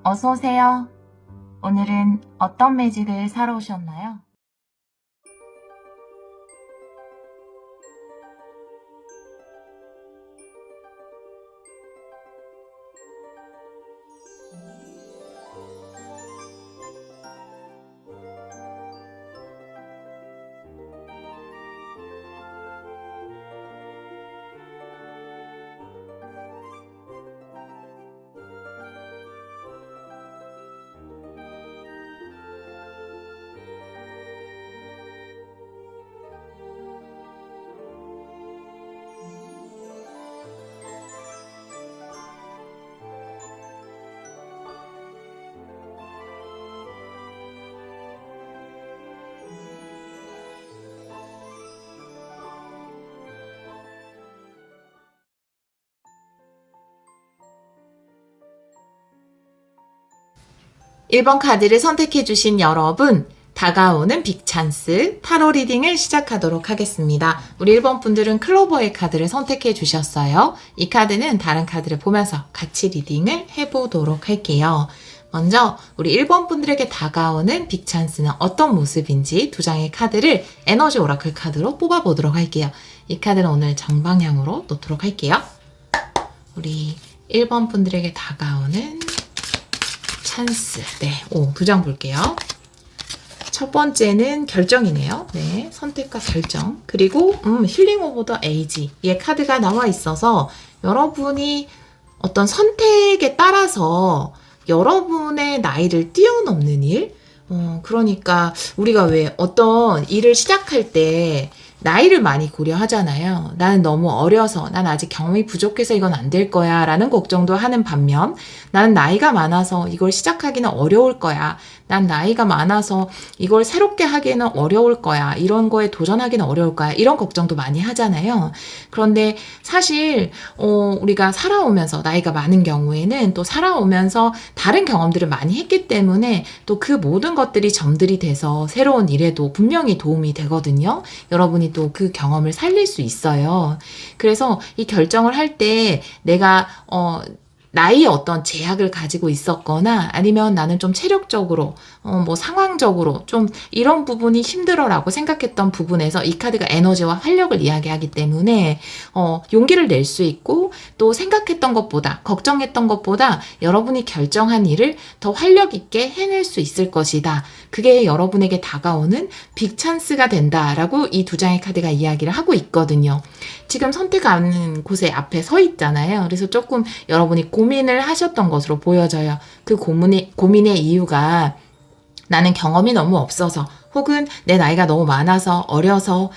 어서 오세요. 오늘은 어떤 매직을 사러 오셨나요? 일 번 카드를 선택해주신 여러분, 다가오는 빅찬스 타로 리딩을 시작하도록 하겠습니다. 우리 1번 분들은 클로버의 카드를 선택해 주셨어요. 이 카드는 다른 카드를 보면서 같이 리딩을 해보도록 할게요. 먼저 우리 1번 분들에게 다가오는 빅찬스는 어떤 모습인지 두 장의 카드를 에너지 오라클 카드로 뽑아보도록 할게요. 이 카드는 오늘 정방향으로 놓도록 할게요. 우리 1번 분들에게 다가오는 찬스. 네, 두 장 볼게요. 첫 번째는 결정이네요. 네, 선택과 결정. 그리고 힐링 오브 더 에이지. 이 카드가 나와 있어서 여러분이 어떤 선택에 따라서 여러분의 나이를 뛰어넘는 일? 그러니까 우리가 왜 어떤 일을 시작할 때 나이를 많이 고려하잖아요. 나는 너무 어려서, 난 아직 경험이 부족해서 이건 안 될 거야 라는 걱정도 하는 반면, 나는 나이가 많아서 이걸 시작하기는 어려울 거야. 난 나이가 많아서 이걸 새롭게 하기는 어려울 거야. 이런 거에 도전하기는 어려울 거야. 이런 걱정도 많이 하잖아요. 그런데 사실 우리가 살아오면서, 나이가 많은 경우에는 또 살아오면서 다른 경험들을 많이 했기 때문에 또 그 모든 것들이 점들이 돼서 새로운 일에도 분명히 도움이 되거든요. 여러분이 또 그 경험을 살릴 수 있어요. 그래서 이 결정을 할 때 내가 나이에 어떤 제약을 가지고 있었거나 아니면 나는 좀 체력적으로 상황적으로 좀 이런 부분이 힘들어라고 생각했던 부분에서 이 카드가 에너지와 활력을 이야기하기 때문에 용기를 낼 수 있고, 또 생각했던 것보다, 걱정했던 것보다 여러분이 결정한 일을 더 활력 있게 해낼 수 있을 것이다. 그게 여러분에게 다가오는 빅찬스가 된다라고 이 두 장의 카드가 이야기를 하고 있거든요. 지금 선택하는 곳에 앞에 서 있잖아요. 그래서 조금 여러분이 고민을 하셨던 것으로 보여져요. 그 고민의 이유가 나는 경험이 너무 없어서, 혹은 내 나이가 너무 많아서, 어려서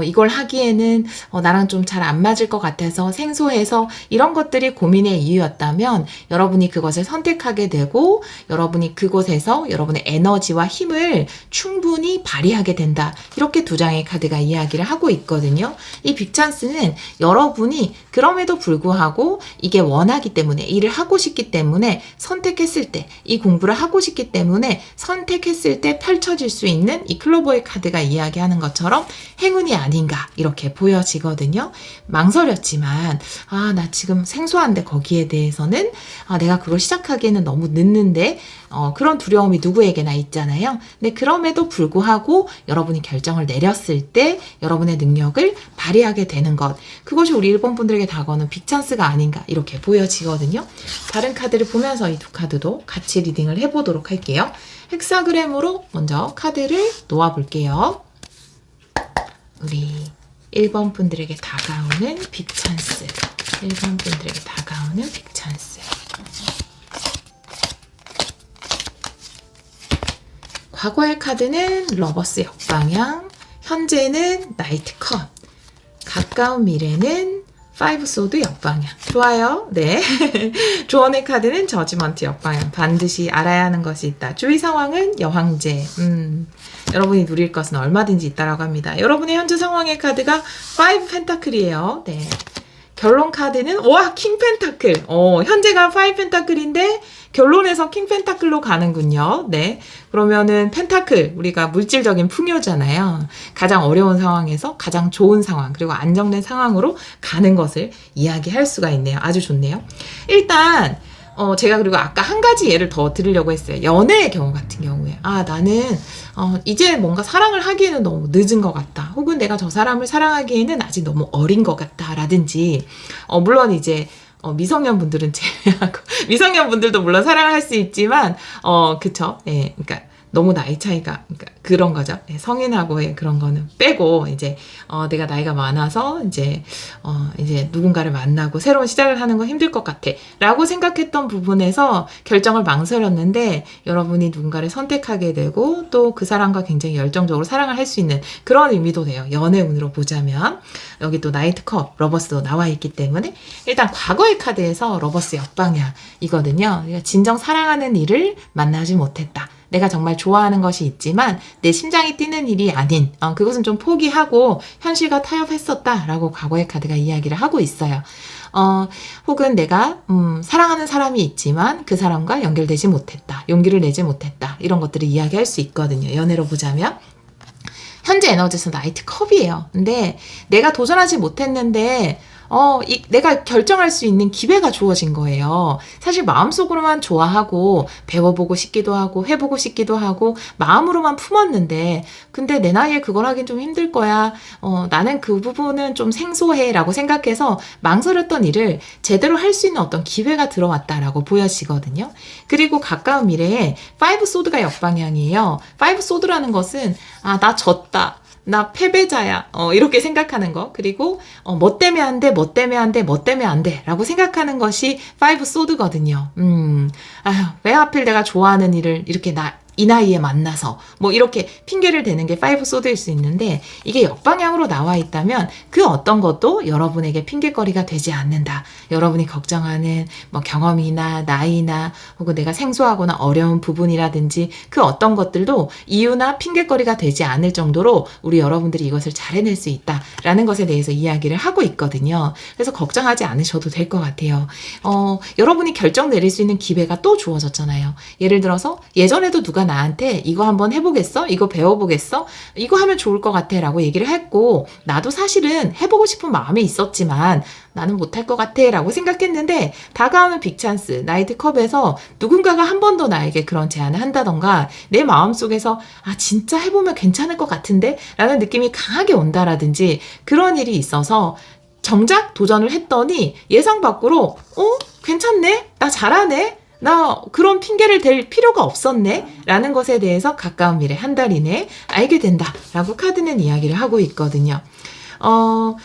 이걸 하기에는 나랑 좀 잘 안 맞을 것 같아서, 생소해서, 이런 것들이 고민의 이유였다면 여러분이 그것을 선택하게 되고 여러분이 그곳에서 여러분의 에너지와 힘을 충분히 발휘하게 된다. 이렇게 두 장의 카드가 이야기를 하고 있거든요. 이 빅찬스는 여러분이 그럼에도 불구하고 이게 원하기 때문에, 일을 하고 싶기 때문에 선택했을 때, 이 공부를 하고 싶기 때문에 선택했을 때 펼쳐질 수 있는 이 클로버의 카드가 이야기하는 것처럼 행운이 아닌가 이렇게 보여지거든요. 망설였지만 나 지금 생소한데 거기에 대해서는 내가 그걸 시작하기에는 너무 늦는데 그런 두려움이 누구에게나 있잖아요. 근데 그럼에도 불구하고 여러분이 결정을 내렸을 때 여러분의 능력을 발휘하게 되는 것, 그것이 우리 1번 분들에게 다가오는 빅찬스가 아닌가 이렇게 보여지거든요. 다른 카드를 보면서 이 두 카드도 같이 리딩을 해보도록 할게요. 헥사그램으로 먼저 카드를 놓아볼게요. 우리 1번 분들에게 다가오는 빅찬스. 1번 분들에게 다가오는 빅찬스. 과거의 카드는 러버스 역방향, 현재는 나이트 컷, 가까운 미래는 5 소드 역방향. 좋아요. 네. 조언의 카드는 저지먼트 역방향. 반드시 알아야 하는 것이 있다. 주의 상황은 여황제. 여러분이 누릴 것은 얼마든지 있다라고 합니다. 여러분의 현재 상황의 카드가 5 펜타클이에요. 네. 결론 카드는 킹 펜타클. 현재가 5 펜타클인데 결론에서 킹 펜타클로 가는군요. 네. 그러면은 펜타클, 우리가 물질적인 풍요잖아요. 가장 어려운 상황에서 가장 좋은 상황, 그리고 안정된 상황으로 가는 것을 이야기할 수가 있네요. 아주 좋네요. 일단 제가 그리고 아까 한 가지 예를 더 들으려고 했어요. 연애의 경우 같은 경우에. 나는, 이제 뭔가 사랑을 하기에는 너무 늦은 것 같다. 혹은 내가 저 사람을 사랑하기에는 아직 너무 어린 것 같다. 라든지, 물론 이제, 미성년분들은 제외하고, 미성년분들도 물론 사랑을 할 수 있지만, 그쵸. 예, 그러니까, 너무 나이 차이가, 그러니까 그런 거죠. 예, 성인하고의 그런 거는 빼고, 이제, 내가 나이가 많아서, 이제 누군가를 만나고 새로운 시작을 하는 건 힘들 것 같아. 라고 생각했던 부분에서 결정을 망설였는데, 여러분이 누군가를 선택하게 되고, 또 그 사람과 굉장히 열정적으로 사랑을 할 수 있는 그런 의미도 돼요. 연애운으로 보자면. 여기 또 나이트컵, 러버스도 나와 있기 때문에, 일단 과거의 카드에서 러버스 역방향이거든요. 진정 사랑하는 이를 만나지 못했다. 내가 정말 좋아하는 것이 있지만 내 심장이 뛰는 일이 아닌 그것은 좀 포기하고 현실과 타협했었다라고 과거의 카드가 이야기를 하고 있어요. 혹은 내가 사랑하는 사람이 있지만 그 사람과 연결되지 못했다. 용기를 내지 못했다. 이런 것들을 이야기할 수 있거든요. 연애로 보자면. 현재 에너지에서 나이트 컵이에요. 근데 내가 도전하지 못했는데 내가 결정할 수 있는 기회가 주어진 거예요. 사실 마음속으로만 좋아하고 배워보고 싶기도 하고 해보고 싶기도 하고 마음으로만 품었는데 근데 내 나이에 그걸 하긴 좀 힘들 거야. 나는 그 부분은 좀 생소해 라고 생각해서 망설였던 일을 제대로 할 수 있는 어떤 기회가 들어왔다라고 보여지거든요. 그리고 가까운 미래에 5 소드가 역방향이에요. 5 소드라는 것은 나 졌다. 나 패배자야. 이렇게 생각하는 거. 그리고, 뭐 때문에 안 돼, 뭐 때문에 안 돼, 뭐 때문에 안 돼. 라고 생각하는 것이 5 소드거든요. 왜 하필 내가 좋아하는 일을 이렇게 이 나이에 만나서 뭐 이렇게 핑계를 대는 게 5 소드일 수 있는데 이게 역방향으로 나와 있다면 그 어떤 것도 여러분에게 핑계거리가 되지 않는다. 여러분이 걱정하는 뭐 경험이나 나이나 혹은 내가 생소하거나 어려운 부분이라든지 그 어떤 것들도 이유나 핑계거리가 되지 않을 정도로 우리 여러분들이 이것을 잘 해낼 수 있다라는 것에 대해서 이야기를 하고 있거든요. 그래서 걱정하지 않으셔도 될 것 같아요. 여러분이 결정 내릴 수 있는 기회가 또 주어졌잖아요. 예를 들어서 예전에도 누가 나한테 이거 한번 해보겠어? 이거 배워보겠어? 이거 하면 좋을 것 같아 라고 얘기를 했고 나도 사실은 해보고 싶은 마음이 있었지만 나는 못할 것 같아 라고 생각했는데 다가오는 빅찬스 나이트컵에서 누군가가 한 번 더 나에게 그런 제안을 한다던가 내 마음속에서 진짜 해보면 괜찮을 것 같은데? 라는 느낌이 강하게 온다라든지 그런 일이 있어서 정작 도전을 했더니 예상 밖으로 괜찮네? 나 잘하네? 나 그런 핑계를 댈 필요가 없었네? 라는 것에 대해서 가까운 미래 한 달 이내에 알게 된다 라고 카드는 이야기를 하고 있거든요.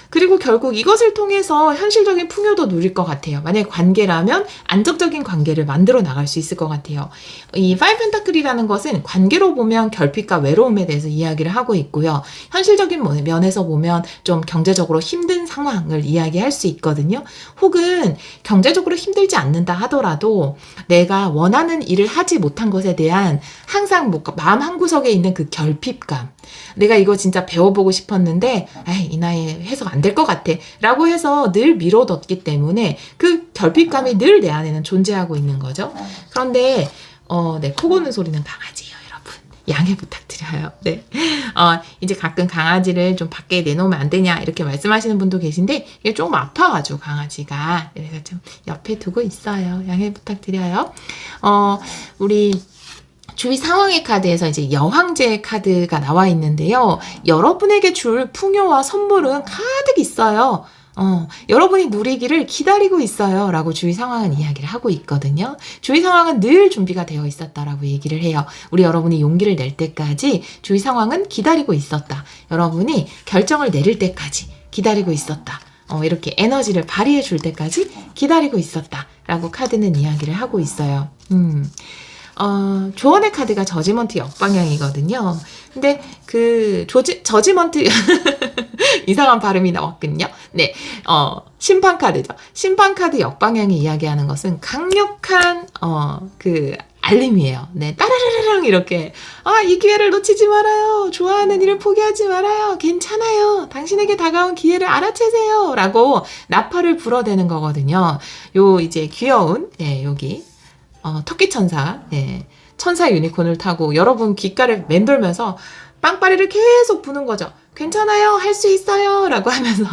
그리고 결국 이것을 통해서 현실적인 풍요도 누릴 것 같아요. 만약에 관계라면 안정적인 관계를 만들어 나갈 수 있을 것 같아요. 이 5 펜타클이라는 것은 관계로 보면 결핍과 외로움에 대해서 이야기를 하고 있고요. 현실적인 면에서 보면 좀 경제적으로 힘든 상황을 이야기할 수 있거든요. 혹은 경제적으로 힘들지 않는다 하더라도 내가 원하는 일을 하지 못한 것에 대한 항상 마음 한구석에 있는 그 결핍감. 내가 이거 진짜 배워보고 싶었는데 이 나이에 해서 안 될 것 같아 라고 해서 늘 미뤄뒀기 때문에 그 결핍감이 늘 내 안에는 존재하고 있는 거죠. 그런데 네, 코 고는 소리는 강아지예요, 여러분. 양해 부탁드려요. 네. 이제 가끔 강아지를 좀 밖에 내놓으면 안 되냐 이렇게 말씀하시는 분도 계신데 이게 조금 아파가지고 강아지가 그래서 좀 옆에 두고 있어요. 양해 부탁드려요. 우리 주위 상황의 카드에서 이제 여황제의 카드가 나와 있는데요. 여러분에게 줄 풍요와 선물은 가득 있어요. 여러분이 누리기를 기다리고 있어요. 라고 주위 상황은 이야기를 하고 있거든요. 주위 상황은 늘 준비가 되어 있었다라고 얘기를 해요. 우리 여러분이 용기를 낼 때까지 주위 상황은 기다리고 있었다. 여러분이 결정을 내릴 때까지 기다리고 있었다. 이렇게 에너지를 발휘해 줄 때까지 기다리고 있었다. 라고 카드는 이야기를 하고 있어요. 조언의 카드가 저지먼트 역방향이거든요. 근데 저지먼트 이상한 발음이 나왔군요. 네, 심판 카드죠. 심판 카드 역방향이 이야기하는 것은 강력한 알림이에요. 네, 따라라라랑 이렇게 이 기회를 놓치지 말아요. 좋아하는 일을 포기하지 말아요. 괜찮아요. 당신에게 다가온 기회를 알아채세요. 라고 나팔을 불어대는 거거든요. 요 이제 귀여운 여기 토끼 천사, 천사 유니콘을 타고 여러분 귓가를 맴돌면서 빵빠리를 계속 부는 거죠. 괜찮아요, 할 수 있어요 라고 하면서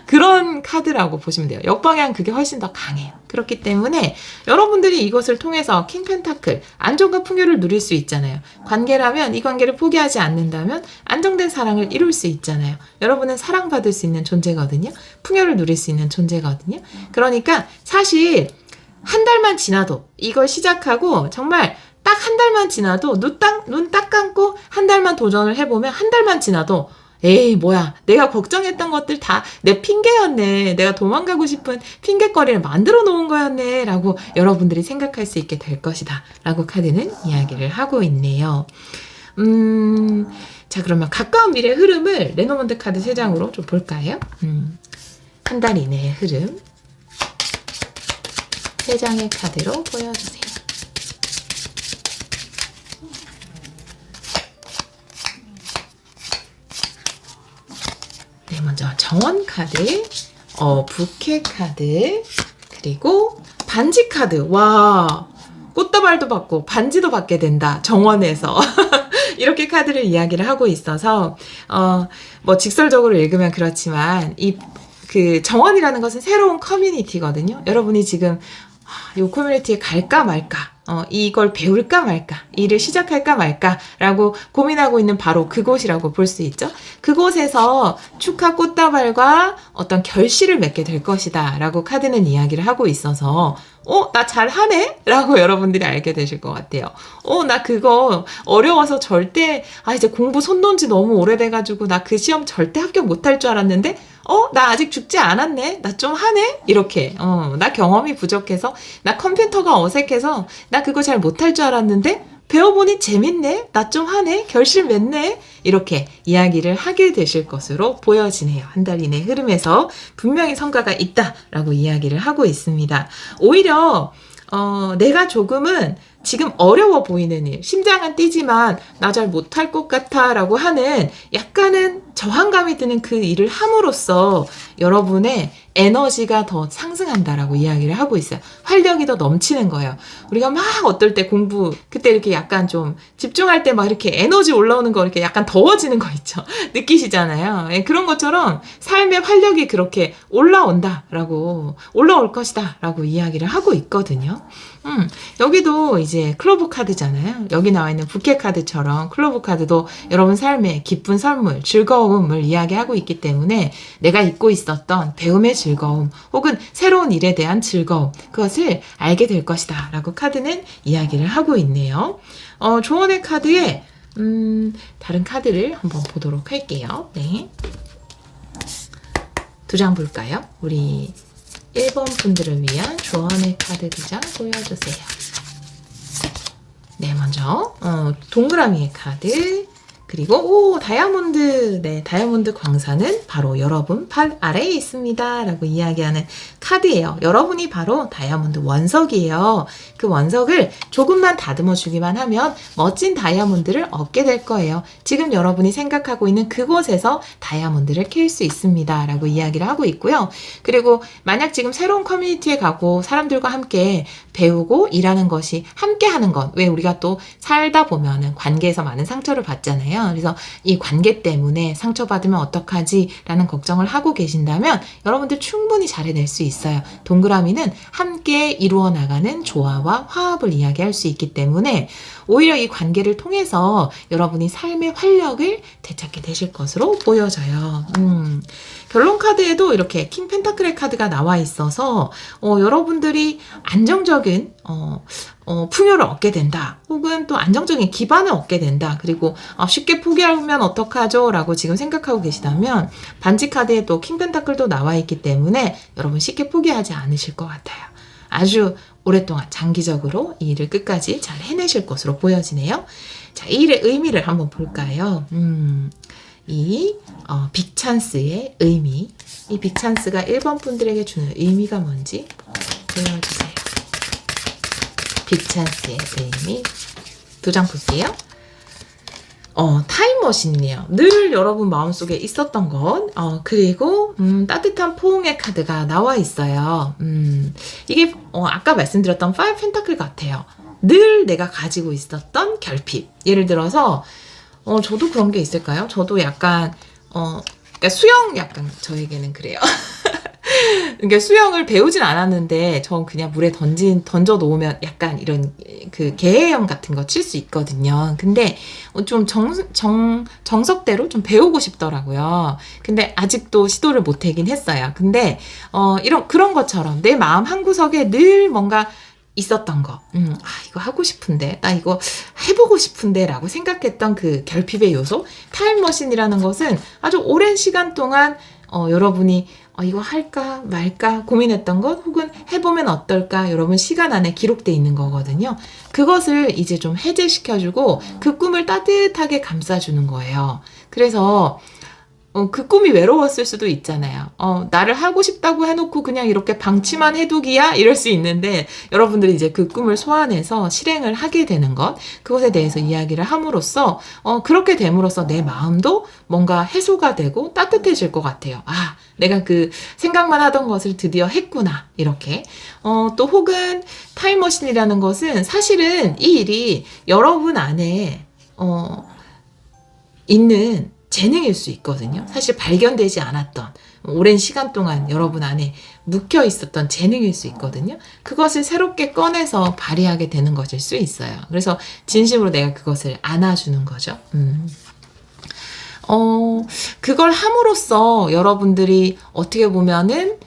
그런 카드라고 보시면 돼요. 역방향 그게 훨씬 더 강해요. 그렇기 때문에 여러분들이 이것을 통해서 킹 펜타클, 안정과 풍요를 누릴 수 있잖아요. 관계라면 이 관계를 포기하지 않는다면 안정된 사랑을 이룰 수 있잖아요. 여러분은 사랑받을 수 있는 존재거든요. 풍요를 누릴 수 있는 존재거든요. 그러니까 사실 한 달만 지나도 이걸 시작하고 정말 딱 한 달만 지나도 눈 딱 감고 한 달만 도전을 해보면 한 달만 지나도 에이 뭐야 내가 걱정했던 것들 다 내 핑계였네. 내가 도망가고 싶은 핑계거리를 만들어 놓은 거였네 라고 여러분들이 생각할 수 있게 될 것이다 라고 카드는 이야기를 하고 있네요. 자 그러면 가까운 미래의 흐름을 레노먼드 카드 3장으로 좀 볼까요? 한 달 이내의 흐름 3장의 카드로 보여주세요. 네, 먼저 정원 카드, 부캐 카드, 그리고 반지 카드. 와, 꽃다발도 받고 반지도 받게 된다. 정원에서. 이렇게 카드를 이야기를 하고 있어서, 뭐 직설적으로 읽으면 그렇지만, 그 정원이라는 것은 새로운 커뮤니티거든요. 여러분이 지금 이 커뮤니티에 갈까 말까, 이걸 배울까 말까, 일을 시작할까 말까라고 고민하고 있는 바로 그곳이라고 볼 수 있죠. 그곳에서 축하 꽃다발과 어떤 결실을 맺게 될 것이다 라고 카드는 이야기를 하고 있어서 나 잘하네? 라고 여러분들이 알게 되실 것 같아요. 나 그거 어려워서 절대 이제 공부 손 놓은 지 너무 오래돼가지고 나 그 시험 절대 합격 못할 줄 알았는데 나 아직 죽지 않았네? 나 좀 하네? 이렇게 나 경험이 부족해서 나 컴퓨터가 어색해서 나 그거 잘 못할 줄 알았는데 배워보니 재밌네? 나 좀 하네? 결실 맺네? 이렇게 이야기를 하게 되실 것으로 보여지네요. 한 달 이내 흐름에서 분명히 성과가 있다라고 이야기를 하고 있습니다. 오히려 내가 조금은 지금 어려워 보이는 일, 심장은 뛰지만 나 잘 못할 것 같아 라고 하는 약간은 저항감이 드는 그 일을 함으로써 여러분의 에너지가 더 상승한다라고 이야기를 하고 있어요. 활력이 더 넘치는 거예요. 우리가 막 어떨 때 공부, 그때 이렇게 약간 좀 집중할 때 막 이렇게 에너지 올라오는 거 이렇게 약간 더워지는 거 있죠. 느끼시잖아요. 예, 그런 것처럼 삶의 활력이 그렇게 올라온다라고, 올라올 것이다 라고 이야기를 하고 있거든요. 여기도 이제 클로브 카드잖아요. 여기 나와 있는 부캐 카드처럼 클로브 카드도 여러분 삶의 기쁜 선물, 즐거움을 이야기하고 있기 때문에 내가 잊고 있었던 배움의 즐거움 혹은 새로운 일에 대한 즐거움, 그것을 알게 될 것이다 라고 카드는 이야기를 하고 있네요. 조언의 카드에 다른 카드를 한번 보도록 할게요. 네. 2장 볼까요? 우리 1번 분들을 위한 조언의 카드 2장 보여주세요. 네, 먼저 동그라미의 카드, 그리고 다이아몬드. 네, 다이아몬드 광산은 바로 여러분 팔 아래에 있습니다 라고 이야기하는 카드예요. 여러분이 바로 다이아몬드 원석이에요. 그 원석을 조금만 다듬어 주기만 하면 멋진 다이아몬드를 얻게 될 거예요. 지금 여러분이 생각하고 있는 그곳에서 다이아몬드를 캘 수 있습니다 라고 이야기를 하고 있고요. 그리고 만약 지금 새로운 커뮤니티에 가고 사람들과 함께 배우고 일하는 것이 함께 하는 것, 왜 우리가 또 살다 보면은 관계에서 많은 상처를 받잖아요. 그래서 이 관계 때문에 상처받으면 어떡하지? 라는 걱정을 하고 계신다면 여러분들 충분히 잘 해낼 수 있어요. 동그라미는 함께 이루어 나가는 조화와 화합을 이야기할 수 있기 때문에 오히려 이 관계를 통해서 여러분이 삶의 활력을 되찾게 되실 것으로 보여져요. 결론 카드에도 이렇게 킹 펜타클의 카드가 나와 있어서 여러분들이 안정적인 풍요를 얻게 된다. 혹은 또 안정적인 기반을 얻게 된다. 그리고 쉽게 포기하면 어떡하죠? 라고 지금 생각하고 계시다면 반지 카드에 또 킹 펜타클도 나와 있기 때문에 여러분 쉽게 포기하지 않으실 것 같아요. 아주 오랫동안 장기적으로 이 일을 끝까지 잘 해내실 것으로 보여지네요. 자, 이 일의 의미를 한번 볼까요? 이 빅찬스의 의미, 이 빅찬스가 1번 분들에게 주는 의미가 뭔지 보여주세요. 빅찬스의 의미 2장 볼게요. 타임머신이네요. 늘 여러분 마음속에 있었던 것, 그리고 따뜻한 포옹의 카드가 나와 있어요. 이게 아까 말씀드렸던 5 펜타클 같아요. 늘 내가 가지고 있었던 결핍. 예를 들어서 저도 그런 게 있을까요? 저도 약간 그러니까 수영 약간 저에게는 그래요. 그러니까 수영을 배우진 않았는데 전 그냥 물에 던져 놓으면 약간 이런 그 개헤엄 같은 거 칠 수 있거든요. 근데 좀 정석대로 좀 배우고 싶더라고요. 근데 아직도 시도를 못 하긴 했어요. 근데 그런 것처럼 내 마음 한구석에 늘 뭔가 있었던 거, 이거 하고 싶은데, 나 이거 해보고 싶은데 라고 생각했던 그 결핍의 요소, 타임머신이라는 것은 아주 오랜 시간 동안 여러분이 이거 할까 말까 고민했던 것, 혹은 해보면 어떨까, 여러분 시간 안에 기록돼 있는 거거든요. 그것을 이제 좀 해제시켜주고 그 꿈을 따뜻하게 감싸주는 거예요. 그래서 그 꿈이 외로웠을 수도 있잖아요. 나를 하고 싶다고 해놓고 그냥 이렇게 방치만 해두기야? 이럴 수 있는데, 여러분들이 이제 그 꿈을 소환해서 실행을 하게 되는 것, 그것에 대해서 이야기를 함으로써, 그렇게 됨으로써 내 마음도 뭔가 해소가 되고 따뜻해질 것 같아요. 아, 내가 그 생각만 하던 것을 드디어 했구나. 이렇게. 또 혹은 타임머신이라는 것은 사실은 이 일이 여러분 안에, 있는 재능일 수 있거든요. 사실 발견되지 않았던 오랜 시간 동안 여러분 안에 묵혀 있었던 재능일 수 있거든요. 그것을 새롭게 꺼내서 발휘하게 되는 것일 수 있어요. 그래서 진심으로 내가 그것을 안아주는 거죠. 그걸 함으로써 여러분들이 어떻게 보면은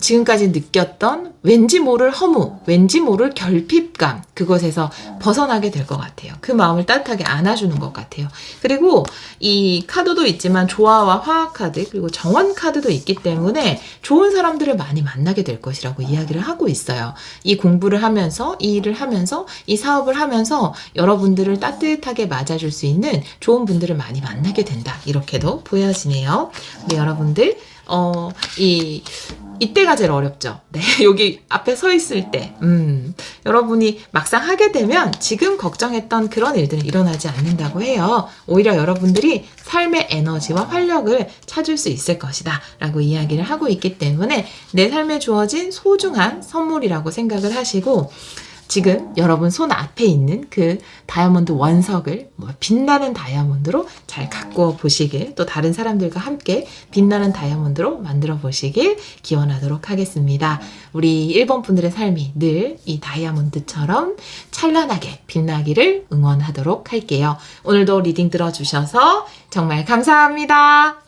지금까지 느꼈던 왠지 모를 허무, 왠지 모를 결핍감, 그것에서 벗어나게 될 것 같아요. 그 마음을 따뜻하게 안아주는 것 같아요. 그리고 이 카드도 있지만 조화와 화학 카드, 그리고 정원 카드도 있기 때문에 좋은 사람들을 많이 만나게 될 것이라고 이야기를 하고 있어요. 이 공부를 하면서, 이 일을 하면서, 이 사업을 하면서 여러분들을 따뜻하게 맞아줄 수 있는 좋은 분들을 많이 만나게 된다. 이렇게도 보여지네요. 우리 여러분들, 이때가 제일 어렵죠. 네, 여기 앞에 서 있을 때, 여러분이 막상 하게 되면 지금 걱정했던 그런 일들은 일어나지 않는다고 해요. 오히려 여러분들이 삶의 에너지와 활력을 찾을 수 있을 것이다 라고 이야기를 하고 있기 때문에 내 삶에 주어진 소중한 선물이라고 생각을 하시고, 지금 여러분 손 앞에 있는 그 다이아몬드 원석을 빛나는 다이아몬드로 잘 가꾸어 보시길, 또 다른 사람들과 함께 빛나는 다이아몬드로 만들어 보시길 기원하도록 하겠습니다. 우리 1번 분들의 삶이 늘 이 다이아몬드처럼 찬란하게 빛나기를 응원하도록 할게요. 오늘도 리딩 들어주셔서 정말 감사합니다.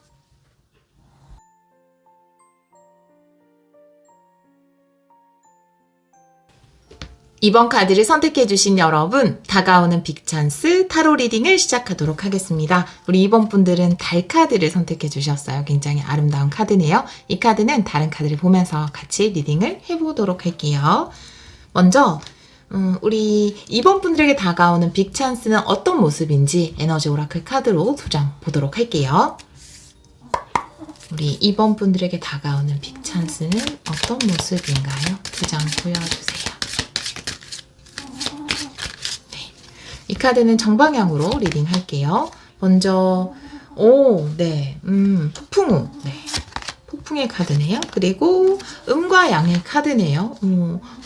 이번 카드를 선택해주신 여러분, 다가오는 빅찬스 타로 리딩을 시작하도록 하겠습니다. 우리 2번 분들은 달 카드를 선택해주셨어요. 굉장히 아름다운 카드네요. 이 카드는 다른 카드를 보면서 같이 리딩을 해보도록 할게요. 먼저 우리 2번 분들에게 다가오는 빅찬스는 어떤 모습인지 에너지 오라클 카드로 2장 보도록 할게요. 우리 2번 분들에게 다가오는 빅찬스는 어떤 모습인가요? 2장 보여주세요. 이 카드는 정방향으로 리딩 할게요. 먼저, 폭풍우. 네. 폭풍의 카드네요. 그리고 음과 양의 카드네요.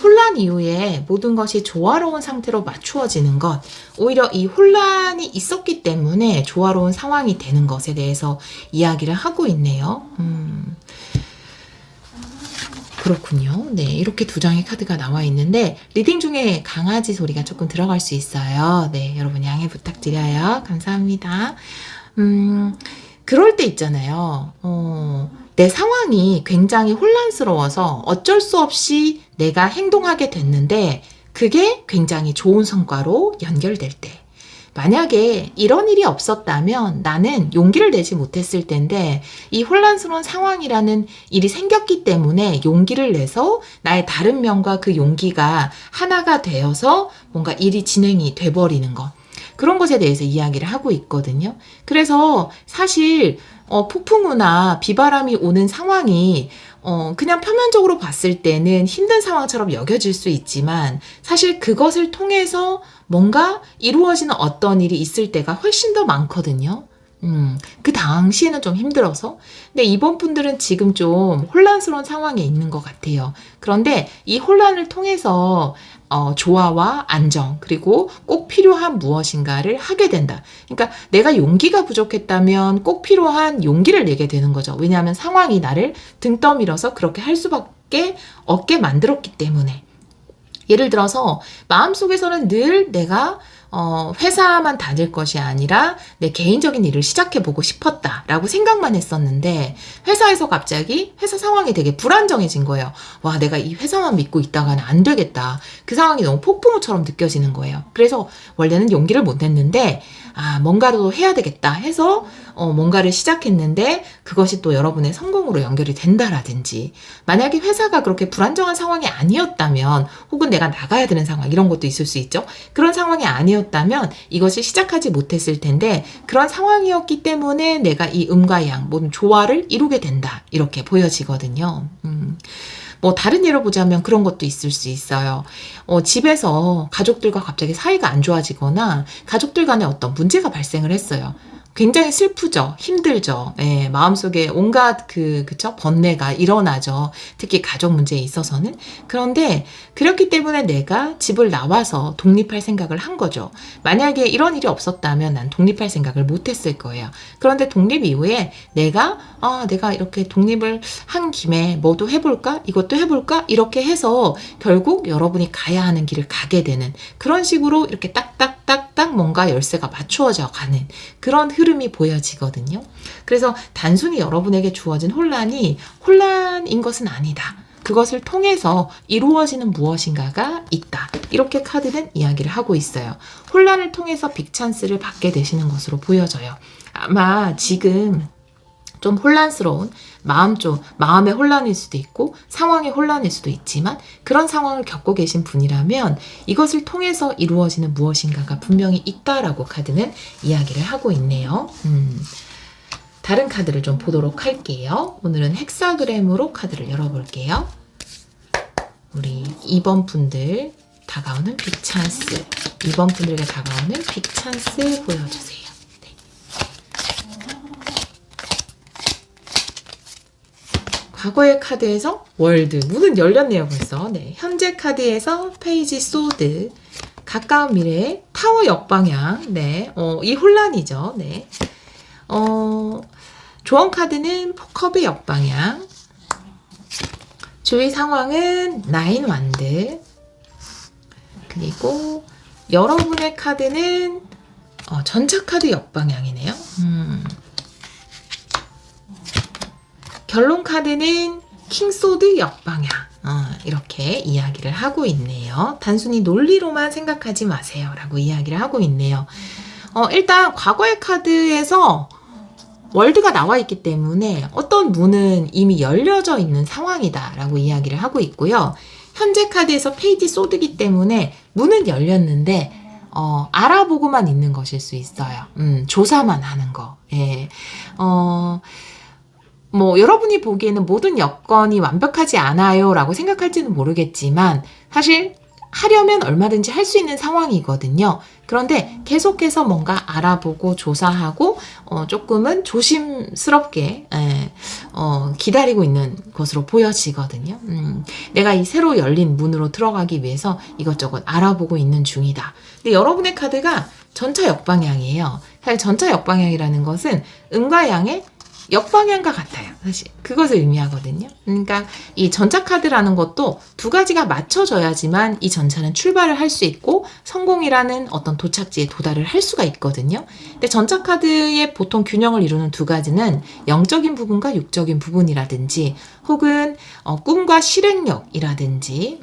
혼란 이후에 모든 것이 조화로운 상태로 맞추어지는 것. 오히려 이 혼란이 있었기 때문에 조화로운 상황이 되는 것에 대해서 이야기를 하고 있네요. 그렇군요. 네, 이렇게 2장의 카드가 나와 있는데 리딩 중에 강아지 소리가 조금 들어갈 수 있어요. 네, 여러분 양해 부탁드려요. 감사합니다. 그럴 때 있잖아요. 내 상황이 굉장히 혼란스러워서 어쩔 수 없이 내가 행동하게 됐는데 그게 굉장히 좋은 성과로 연결될 때, 만약에 이런 일이 없었다면 나는 용기를 내지 못했을 텐데 이 혼란스러운 상황이라는 일이 생겼기 때문에 용기를 내서 나의 다른 면과 그 용기가 하나가 되어서 뭔가 일이 진행이 돼버리는 것, 그런 것에 대해서 이야기를 하고 있거든요. 그래서 사실 폭풍우나 비바람이 오는 상황이 그냥 표면적으로 봤을 때는 힘든 상황처럼 여겨질 수 있지만 사실 그것을 통해서 뭔가 이루어지는 어떤 일이 있을 때가 훨씬 더 많거든요. 그 당시에는 좀 힘들어서. 근데 이번 분들은 지금 좀 혼란스러운 상황에 있는 것 같아요. 그런데 이 혼란을 통해서 조화와 안정, 그리고 꼭 필요한 무엇인가를 하게 된다. 그러니까 내가 용기가 부족했다면 꼭 필요한 용기를 내게 되는 거죠. 왜냐하면 상황이 나를 등 떠밀어서 그렇게 할 수밖에 없게 만들었기 때문에. 예를 들어서 마음속에서는 늘 내가 회사만 다닐 것이 아니라 내 개인적인 일을 시작해보고 싶었다라고 생각만 했었는데 회사에서 갑자기 회사 상황이 되게 불안정해진 거예요. 와, 내가 이 회사만 믿고 있다가는 안 되겠다. 그 상황이 너무 폭풍우처럼 느껴지는 거예요. 그래서 원래는 용기를 못 냈는데 뭔가도 해야 되겠다 해서 뭔가를 시작했는데 그것이 또 여러분의 성공으로 연결이 된다라든지, 만약에 회사가 그렇게 불안정한 상황이 아니었다면, 혹은 내가 나가야 되는 상황, 이런 것도 있을 수 있죠. 그런 상황이 아니었다면 이것을 시작하지 못했을 텐데 그런 상황이었기 때문에 내가 이 음과 양, 모든 조화를 이루게 된다, 이렇게 보여지거든요. 뭐 다른 예로 보자면 그런 것도 있을 수 있어요. 집에서 가족들과 갑자기 사이가 안 좋아지거나 가족들 간에 어떤 문제가 발생을 했어요. 굉장히 슬프죠. 힘들죠. 예, 마음속에 온갖 그쵸? 번뇌가 일어나죠. 특히 가족 문제에 있어서는. 그런데 그렇기 때문에 내가 집을 나와서 독립할 생각을 한 거죠. 만약에 이런 일이 없었다면 난 독립할 생각을 못 했을 거예요. 그런데 독립 이후에 내가 이렇게 독립을 한 김에 뭐도 해볼까? 이것도 해볼까? 이렇게 해서 결국 여러분이 가야 하는 길을 가게 되는, 그런 식으로 이렇게 딱딱딱딱 뭔가 열쇠가 맞추어져 가는 그런 흐름이 보여지거든요. 그래서 단순히 여러분에게 주어진 혼란이 혼란인 것은 아니다. 그것을 통해서 이루어지는 무엇인가가 있다. 이렇게 카드는 이야기를 하고 있어요. 혼란을 통해서 빅찬스를 받게 되시는 것으로 보여져요. 아마 지금 좀 혼란스러운 마음의 혼란일 수도 있고 상황의 혼란일 수도 있지만, 그런 상황을 겪고 계신 분이라면 이것을 통해서 이루어지는 무엇인가가 분명히 있다라고 카드는 이야기를 하고 있네요. 다른 카드를 좀 보도록 할게요. 오늘은 헥사그램으로 카드를 열어볼게요. 우리 2번 분들 다가오는 빅찬스, 2번 분들에게 다가오는 빅찬스 보여주세요. 과거의 카드에서 월드, 문은 열렸네요 벌써. 네, 현재 카드에서 페이지 소드, 가까운 미래의 타워 역방향. 네, 이 혼란이죠. 네, 조언 카드는 포컵의 역방향. 주위 상황은 나인 완드. 그리고 여러분의 카드는 전차 카드 역방향이네요. 결론 카드는 킹소드 역방향. 이렇게 이야기를 하고 있네요. 단순히 논리로만 생각하지 마세요 라고 이야기를 하고 있네요. 일단 과거의 카드에서 월드가 나와 있기 때문에 어떤 문은 이미 열려져 있는 상황이다 라고 이야기를 하고 있고요. 현재 카드에서 페이지 소드기 때문에 문은 열렸는데 알아보고만 있는 것일 수 있어요. 조사만 하는 거. 예. 뭐 여러분이 보기에는 모든 여건이 완벽하지 않아요 라고 생각할지는 모르겠지만, 사실 하려면 얼마든지 할 수 있는 상황이거든요. 그런데 계속해서 뭔가 알아보고 조사하고 조금은 조심스럽게 기다리고 있는 것으로 보여지거든요. 내가 이 새로 열린 문으로 들어가기 위해서 이것저것 알아보고 있는 중이다. 근데 여러분의 카드가 전차 역방향이에요. 사실 전차 역방향이라는 것은 음과 양의 역방향과 같아요. 사실 그것을 의미하거든요. 그러니까 이 전차 카드라는 것도 두 가지가 맞춰져야지만 이 전차는 출발을 할 수 있고 성공이라는 어떤 도착지에 도달을 할 수가 있거든요. 근데 전차 카드의 보통 균형을 이루는 두 가지는 영적인 부분과 육적인 부분이라든지, 혹은 꿈과 실행력이라든지,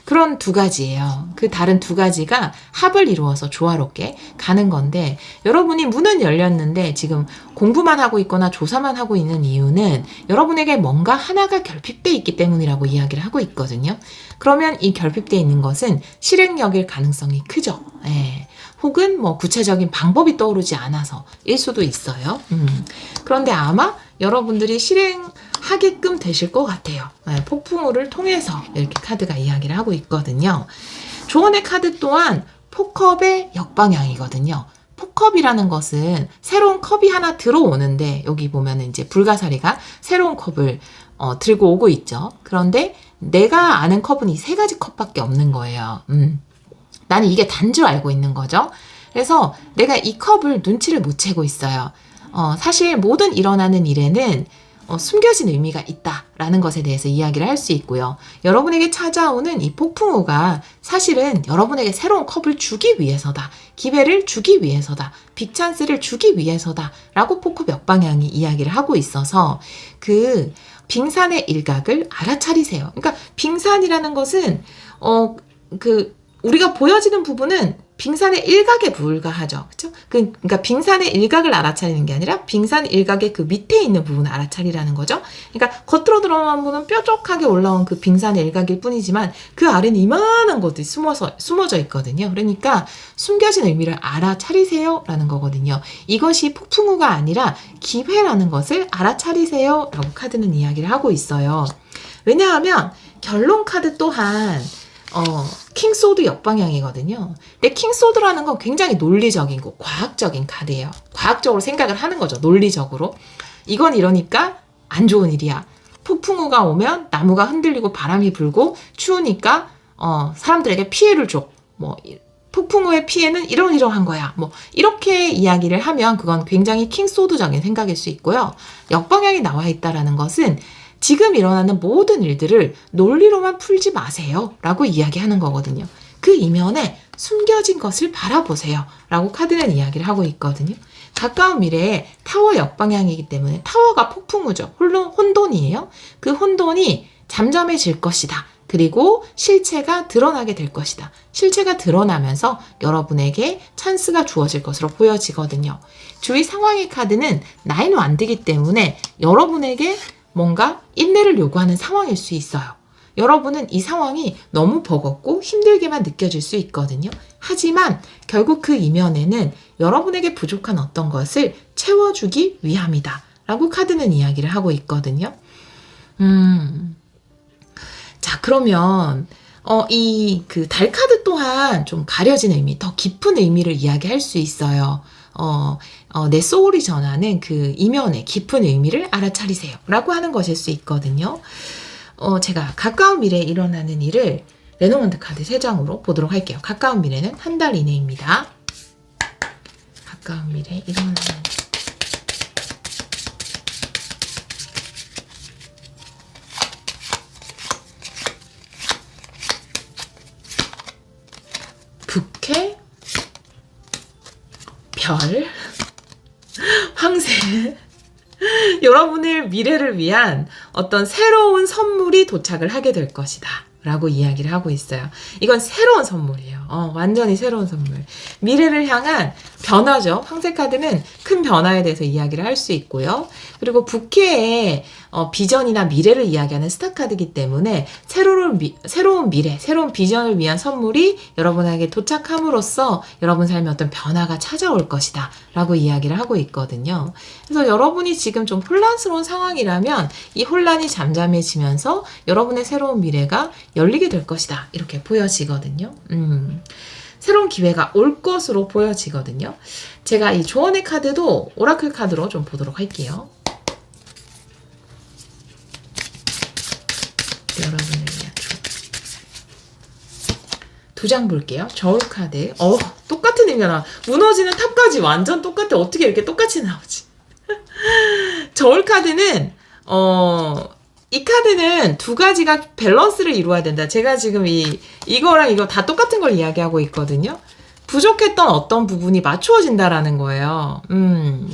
그런 두 가지예요. 그 다른 두 가지가 합을 이루어서 조화롭게 가는 건데, 여러분이 문은 열렸는데 지금 공부만 하고 있거나 조사만 하고 있는 이유는 여러분에게 뭔가 하나가 결핍돼 있기 때문이라고 이야기를 하고 있거든요. 그러면 이 결핍돼 있는 것은 실행력일 가능성이 크죠. 예. 혹은 뭐 구체적인 방법이 떠오르지 않아서일 수도 있어요. 그런데 아마 여러분들이 실행하게끔 되실 것 같아요. 예. 폭풍우를 통해서 이렇게 카드가 이야기를 하고 있거든요. 조언의 카드 또한 포컵의 역방향이거든요. 폭컵이라는 것은 새로운 컵이 하나 들어오는데 여기 보면은 이제 불가사리가 새로운 컵을 들고 오고 있죠. 그런데 내가 아는 컵은 이 세 가지 컵밖에 없는 거예요. 나는 이게 단 줄 알고 있는 거죠. 그래서 내가 이 컵을 눈치를 못 채고 있어요. 사실 모든 일어나는 일에는 숨겨진 의미가 있다라는 것에 대해서 이야기를 할 수 있고요. 여러분에게 찾아오는 이 폭풍우가 사실은 여러분에게 새로운 컵을 주기 위해서다. 기회를 주기 위해서다. 빅찬스를 주기 위해서다. 라고 포컵 역방향이 이야기를 하고 있어서 그 빙산의 일각을 알아차리세요. 그러니까 빙산이라는 것은 우리가 보여지는 부분은 빙산의 일각에 불과하죠. 그렇죠? 그러니까 빙산의 일각을 알아차리는 게 아니라 빙산 일각의 그 밑에 있는 부분을 알아차리라는 거죠. 그러니까 겉으로 드러난 부분은 뾰족하게 올라온 그 빙산의 일각일 뿐이지만 그 아래는 이만한 것들이 숨어져 있거든요. 그러니까 숨겨진 의미를 알아차리세요 라는 거거든요. 이것이 폭풍우가 아니라 기회라는 것을 알아차리세요 라고 카드는 이야기를 하고 있어요. 왜냐하면 결론 카드 또한 킹소드 역방향이거든요. 근데 킹소드라는 건 굉장히 논리적이고 과학적인 카드예요. 과학적으로 생각을 하는 거죠. 논리적으로. 이건 이러니까 안 좋은 일이야. 폭풍우가 오면 나무가 흔들리고 바람이 불고 추우니까 사람들에게 피해를 줘. 폭풍우의 피해는 이러이러한 거야. 이렇게 이야기를 하면 그건 굉장히 킹소드적인 생각일 수 있고요. 역방향이 나와 있다라는 것은 지금 일어나는 모든 일들을 논리로만 풀지 마세요 라고 이야기하는 거거든요. 그 이면에 숨겨진 것을 바라보세요 라고 카드는 이야기를 하고 있거든요. 가까운 미래에 타워 역방향이기 때문에 타워가 폭풍우죠. 혼돈이에요. 그 혼돈이 잠잠해질 것이다. 그리고 실체가 드러나게 될 것이다. 실체가 드러나면서 여러분에게 찬스가 주어질 것으로 보여지거든요. 주위 상황의 카드는 나인 완드이기 때문에 여러분에게 뭔가 인내를 요구하는 상황일 수 있어요. 여러분은 이 상황이 너무 버겁고 힘들게만 느껴질 수 있거든요. 하지만 결국 그 이면에는 여러분에게 부족한 어떤 것을 채워주기 위함이다 라고 카드는 이야기를 하고 있거든요. 자, 그러면 이 그 달 카드 또한 좀 가려진 의미, 더 깊은 의미를 이야기할 수 있어요. 내 소울이 전하는 그 이면의 깊은 의미를 알아차리세요 라고 하는 것일 수 있거든요. 제가 가까운 미래에 일어나는 일을 레노먼드 카드 3장으로 보도록 할게요. 가까운 미래는 한 달 이내입니다. 가까운 미래에 일어나는 일. 부캐, 별, 황새. 여러분의 미래를 위한 어떤 새로운 선물이 도착을 하게 될 것이다 라고 이야기를 하고 있어요. 이건 새로운 선물이에요. 완전히 새로운 선물. 미래를 향한 변화죠. 황새 카드는 큰 변화에 대해서 이야기를 할 수 있고요. 그리고 부캐의 비전이나 미래를 이야기하는 스타 카드이기 때문에 새로운 미래, 새로운 비전을 위한 선물이 여러분에게 도착함으로써 여러분 삶에 어떤 변화가 찾아올 것이다 라고 이야기를 하고 있거든요. 그래서 여러분이 지금 좀 혼란스러운 상황이라면 이 혼란이 잠잠해지면서 여러분의 새로운 미래가 열리게 될 것이다 이렇게 보여지거든요. 새로운 기회가 올 것으로 보여지거든요. 제가 이 조언의 카드도 오라클 카드로 좀 보도록 할게요. 여러분을 위한 두 장 볼게요. 저울 카드. 똑같은 의미가 나와. 무너지는 탑까지 완전 똑같아. 어떻게 이렇게 똑같이 나오지? 저울 카드는 이 카드는 두 가지가 밸런스를 이루어야 된다. 제가 지금 이거랑 이거 다 똑같은 걸 이야기하고 있거든요. 부족했던 어떤 부분이 맞추어진다라는 거예요.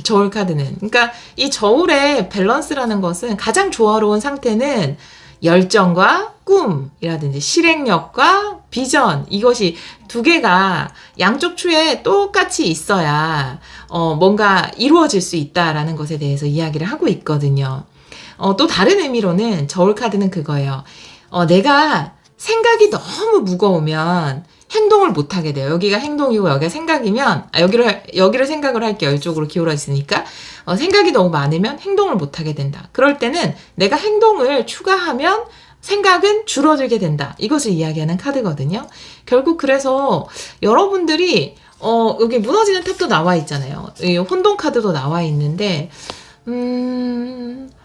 저울 카드는. 그러니까 이 저울의 밸런스라는 것은 가장 조화로운 상태는 열정과 꿈이라든지 실행력과 비전, 이것이 두 개가 양쪽 추에 똑같이 있어야 뭔가 이루어질 수 있다라는 것에 대해서 이야기를 하고 있거든요. 또 다른 의미로는 저울 카드는 그거예요. 내가 생각이 너무 무거우면 행동을 못 하게 돼요. 여기가 행동이고 여기가 생각이면 여기를 생각을 할게요. 이쪽으로 기울어 있으니까 생각이 너무 많으면 행동을 못 하게 된다. 그럴 때는 내가 행동을 추가하면 생각은 줄어들게 된다. 이것을 이야기하는 카드거든요. 결국 그래서 여러분들이 여기 무너지는 탑도 나와 있잖아요. 이 혼돈 카드도 나와 있는데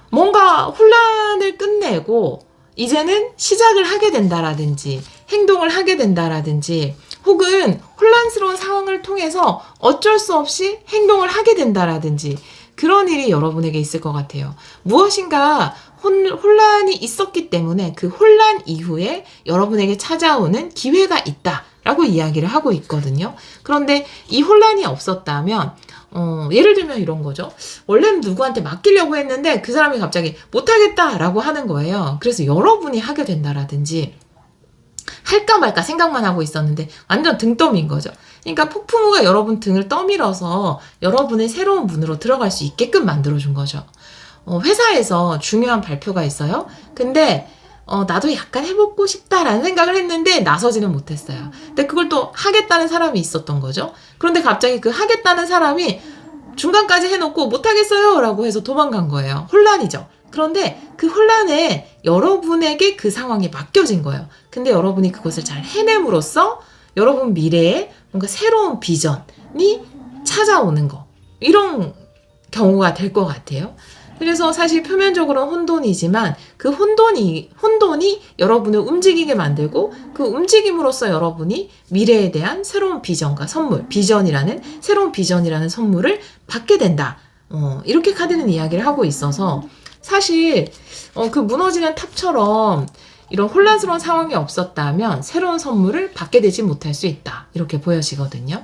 뭔가 혼란을 끝내고 이제는 시작을 하게 된다라든지 행동을 하게 된다라든지 혹은 혼란스러운 상황을 통해서 어쩔 수 없이 행동을 하게 된다라든지 그런 일이 여러분에게 있을 것 같아요. 무엇인가 혼란이 있었기 때문에 그 혼란 이후에 여러분에게 찾아오는 기회가 있다라고 이야기를 하고 있거든요. 그런데 이 혼란이 없었다면 예를 들면 이런 거죠. 원래는 누구한테 맡기려고 했는데 그 사람이 갑자기 못하겠다라고 하는 거예요. 그래서 여러분이 하게 된다라든지 할까 말까 생각만 하고 있었는데 완전 등 떠민 거죠. 그러니까 폭풍우가 여러분 등을 떠밀어서 여러분의 새로운 문으로 들어갈 수 있게끔 만들어준 거죠. 회사에서 중요한 발표가 있어요. 근데 나도 약간 해보고 싶다라는 생각을 했는데 나서지는 못했어요. 근데 그걸 또 하겠다는 사람이 있었던 거죠. 그런데 갑자기 그 하겠다는 사람이 중간까지 해놓고 못하겠어요 라고 해서 도망간 거예요. 혼란이죠. 그런데 그 혼란에 여러분에게 그 상황이 맡겨진 거예요. 근데 여러분이 그것을 잘 해냄으로써 여러분 미래에 뭔가 새로운 비전이 찾아오는 거. 이런 경우가 될 것 같아요. 그래서 사실 표면적으로는 혼돈이지만 그 혼돈이 여러분을 움직이게 만들고 그 움직임으로써 여러분이 미래에 대한 새로운 비전과 선물, 새로운 비전이라는 선물을 받게 된다. 이렇게 카드는 이야기를 하고 있어서 사실 그 무너지는 탑처럼 이런 혼란스러운 상황이 없었다면 새로운 선물을 받게 되지 못할 수 있다. 이렇게 보여지거든요.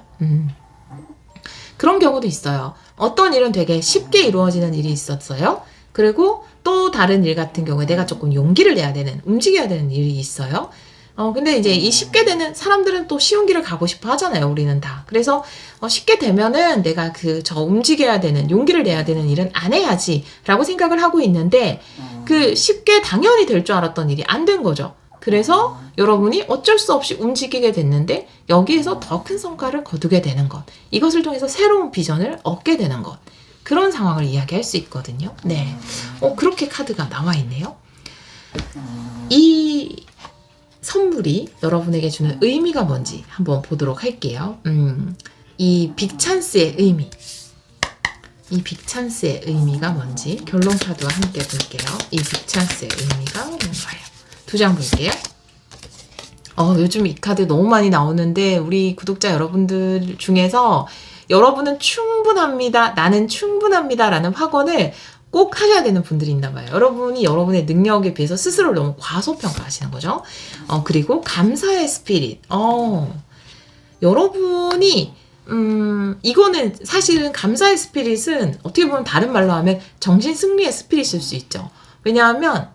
그런 경우도 있어요. 어떤 일은 되게 쉽게 이루어지는 일이 있었어요. 그리고 또 다른 일 같은 경우에 내가 조금 용기를 내야 되는, 움직여야 되는 일이 있어요. 근데 이제 이 쉽게 되는 사람들은 또 쉬운 길을 가고 싶어 하잖아요. 우리는 다. 그래서 쉽게 되면은 내가 움직여야 되는, 용기를 내야 되는 일은 안 해야지 라고 생각을 하고 있는데 그 쉽게 당연히 될 줄 알았던 일이 안 된 거죠. 그래서 여러분이 어쩔 수 없이 움직이게 됐는데 여기에서 더 큰 성과를 거두게 되는 것. 이것을 통해서 새로운 비전을 얻게 되는 것. 그런 상황을 이야기할 수 있거든요. 네. 그렇게 카드가 나와 있네요. 이 선물이 여러분에게 주는 의미가 뭔지 한번 보도록 할게요. 이 빅찬스의 의미. 이 빅찬스의 의미가 뭔지 결론 카드와 함께 볼게요. 이 빅찬스의 의미가 뭔가요? 두 장 볼게요. 요즘 이 카드 너무 많이 나오는데 우리 구독자 여러분들 중에서 여러분은 충분합니다. 나는 충분합니다. 라는 확언을 꼭 하셔야 되는 분들이 있나 봐요. 여러분이 여러분의 능력에 비해서 스스로를 너무 과소평가하시는 거죠. 그리고 감사의 스피릿. 여러분이 이거는 사실은 감사의 스피릿은 어떻게 보면 다른 말로 하면 정신 승리의 스피릿일 수 있죠. 왜냐하면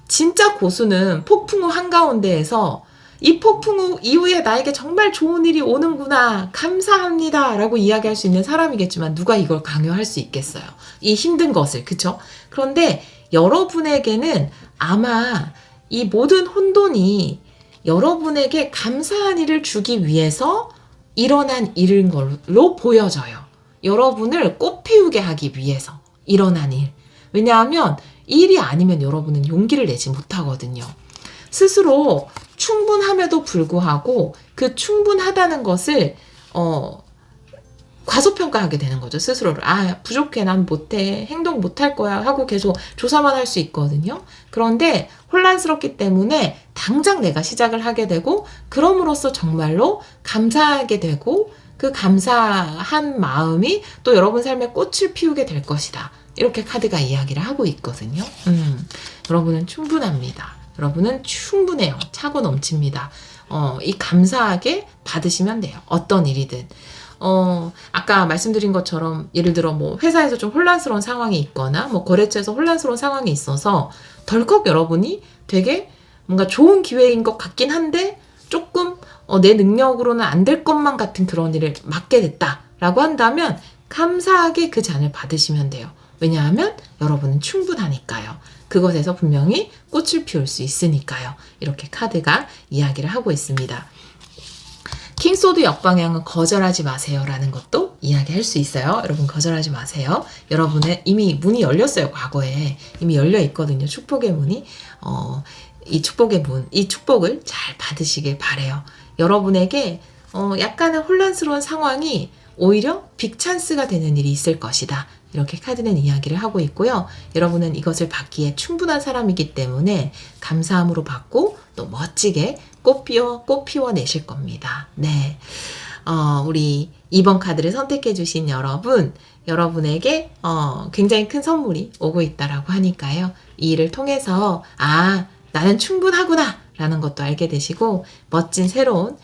진짜 고수는 폭풍우 한가운데에서 이 폭풍우 이후에 나에게 정말 좋은 일이 오는구나, 감사합니다 라고 이야기할 수 있는 사람이겠지만 누가 이걸 강요할 수 있겠어요. 이 힘든 것을, 그쵸? 그런데 여러분에게는 아마 이 모든 혼돈이 여러분에게 감사한 일을 주기 위해서 일어난 일인 걸로 보여져요. 여러분을 꽃피우게 하기 위해서 일어난 일. 왜냐하면 이 일이 아니면 여러분은 용기를 내지 못하거든요. 스스로 충분함에도 불구하고 그 충분하다는 것을 과소평가하게 되는 거죠. 스스로를. 부족해, 난 못해, 행동 못할 거야 하고 계속 조사만 할 수 있거든요. 그런데 혼란스럽기 때문에 당장 내가 시작을 하게 되고 그럼으로써 정말로 감사하게 되고 그 감사한 마음이 또 여러분 삶에 꽃을 피우게 될 것이다. 이렇게 카드가 이야기를 하고 있거든요. 여러분은 충분합니다. 여러분은 충분해요. 차고 넘칩니다. 이 감사하게 받으시면 돼요. 어떤 일이든. 아까 말씀드린 것처럼 예를 들어 뭐 회사에서 좀 혼란스러운 상황이 있거나 뭐 거래처에서 혼란스러운 상황이 있어서 덜컥 여러분이 되게 뭔가 좋은 기회인 것 같긴 한데 조금 내 능력으로는 안 될 것만 같은 그런 일을 맡게 됐다라고 한다면 감사하게 그 잔을 받으시면 돼요. 왜냐하면 여러분은 충분하니까요. 그것에서 분명히 꽃을 피울 수 있으니까요. 이렇게 카드가 이야기를 하고 있습니다. 킹소드 역방향은 거절하지 마세요 라는 것도 이야기할 수 있어요. 여러분 거절하지 마세요. 여러분의 이미 문이 열렸어요. 과거에 이미 열려 있거든요. 축복의 문이. 이 축복의 문, 이 축복을 잘 받으시길 바래요. 여러분에게 약간은 혼란스러운 상황이 오히려 빅찬스가 되는 일이 있을 것이다. 이렇게 카드는 이야기를 하고 있고요. 여러분은 이것을 받기에 충분한 사람이기 때문에 감사함으로 받고 또 멋지게 꽃 피워내실 겁니다. 네. 우리 2번 카드를 선택해 주신 여러분에게 굉장히 큰 선물이 오고 있다라고 하니까요. 이 일을 통해서 나는 충분하구나 라는 것도 알게 되시고 멋진 새로운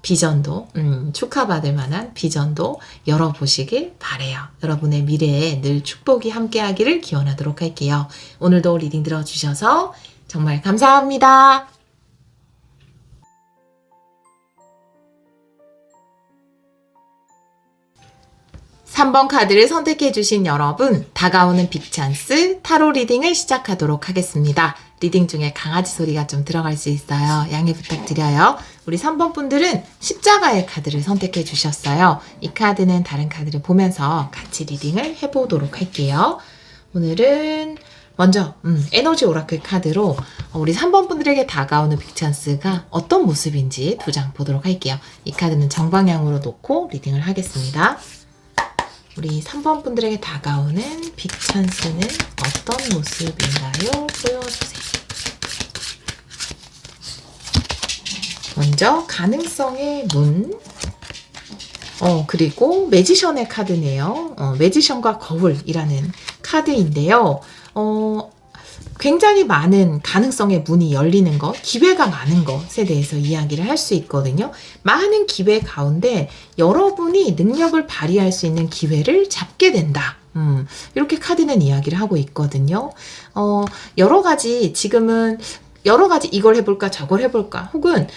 비전도 축하받을 만한 비전도 열어보시길 바래요. 여러분의 미래에 늘 축복이 함께하기를 기원하도록 할게요. 오늘도 리딩 들어주셔서 정말 감사합니다. 3번 카드를 선택해 주신 여러분, 다가오는 빅찬스 타로 리딩을 시작하도록 하겠습니다. 리딩 중에 강아지 소리가 좀 들어갈 수 있어요. 양해 부탁드려요. 우리 3번 분들은 십자가의 카드를 선택해 주셨어요. 이 카드는 다른 카드를 보면서 같이 리딩을 해보도록 할게요. 오늘은 먼저 에너지 오라클 카드로 우리 3번 분들에게 다가오는 빅찬스가 어떤 모습인지 두 장 보도록 할게요. 이 카드는 정방향으로 놓고 리딩을 하겠습니다. 우리 3번 분들에게 다가오는 빅찬스는 어떤 모습인가요? 보여주세요. 먼저 가능성의 문, 그리고 매지션의 카드네요. 매지션과 거울이라는 카드인데요. 굉장히 많은 가능성의 문이 열리는 것, 기회가 많은 것에 대해서 이야기를 할 수 있거든요. 많은 기회 가운데 여러분이 능력을 발휘할 수 있는 기회를 잡게 된다. 이렇게 카드는 이야기를 하고 있거든요. 여러 가지 지금은 여러 가지 이걸 해볼까 저걸 해볼까 혹은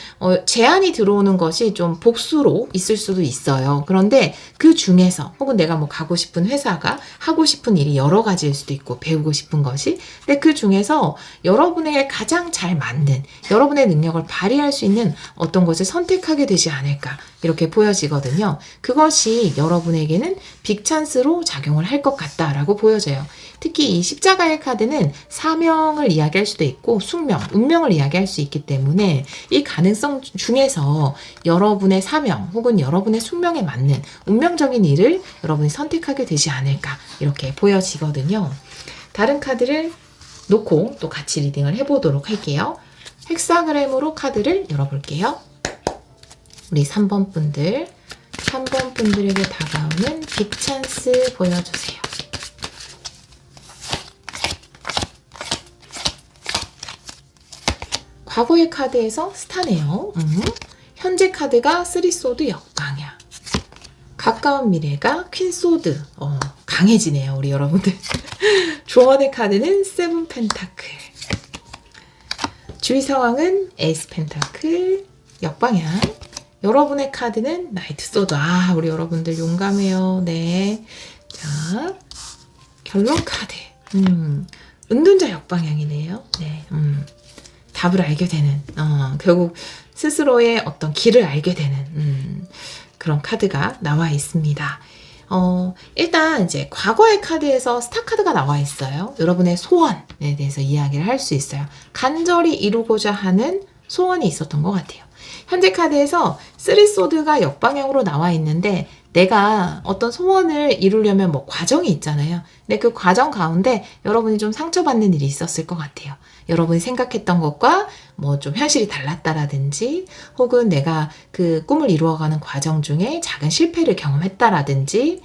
제안이 들어오는 것이 좀 복수로 있을 수도 있어요. 그런데 그 중에서 혹은 내가 뭐 가고 싶은 회사가 하고 싶은 일이 여러 가지일 수도 있고 배우고 싶은 것이 근데 그 중에서 여러분에게 가장 잘 맞는 여러분의 능력을 발휘할 수 있는 어떤 것을 선택하게 되지 않을까 이렇게 보여지거든요. 그것이 여러분에게는 빅찬스로 작용을 할 것 같다라고 보여져요. 특히 이 십자가의 카드는 사명을 이야기할 수도 있고 숙명, 운명을 이야기할 수 있기 때문에 이 가능성 중에서 여러분의 사명 혹은 여러분의 숙명에 맞는 운명적인 일을 여러분이 선택하게 되지 않을까 이렇게 보여지거든요. 다른 카드를 놓고 또 같이 리딩을 해보도록 할게요. 헥사그램으로 카드를 열어볼게요. 우리 3번 분들에게 다가오는 빅찬스 보여주세요. 과거의 카드에서 스타네요. 현재 카드가 3소드 역방향. 가까운 미래가 퀸소드. 강해지네요, 우리 여러분들. 조언의 카드는 7 펜타클. 주의 상황은 에이스 펜타클 역방향. 여러분의 카드는 나이트 소드. 우리 여러분들 용감해요. 네. 자, 결론 카드. 은둔자 역방향이네요. 네. 답을 알게 되는, 결국 스스로의 어떤 길을 알게 되는, 그런 카드가 나와 있습니다. 일단 이제 과거의 카드에서 스타 카드가 나와 있어요. 여러분의 소원에 대해서 이야기를 할 수 있어요. 간절히 이루고자 하는 소원이 있었던 것 같아요. 현재 카드에서 3소드가 역방향으로 나와 있는데 내가 어떤 소원을 이루려면 뭐 과정이 있잖아요. 근데 그 과정 가운데 여러분이 좀 상처받는 일이 있었을 것 같아요. 여러분이 생각했던 것과 뭐 좀 현실이 달랐다라든지 혹은 내가 그 꿈을 이루어가는 과정 중에 작은 실패를 경험했다라든지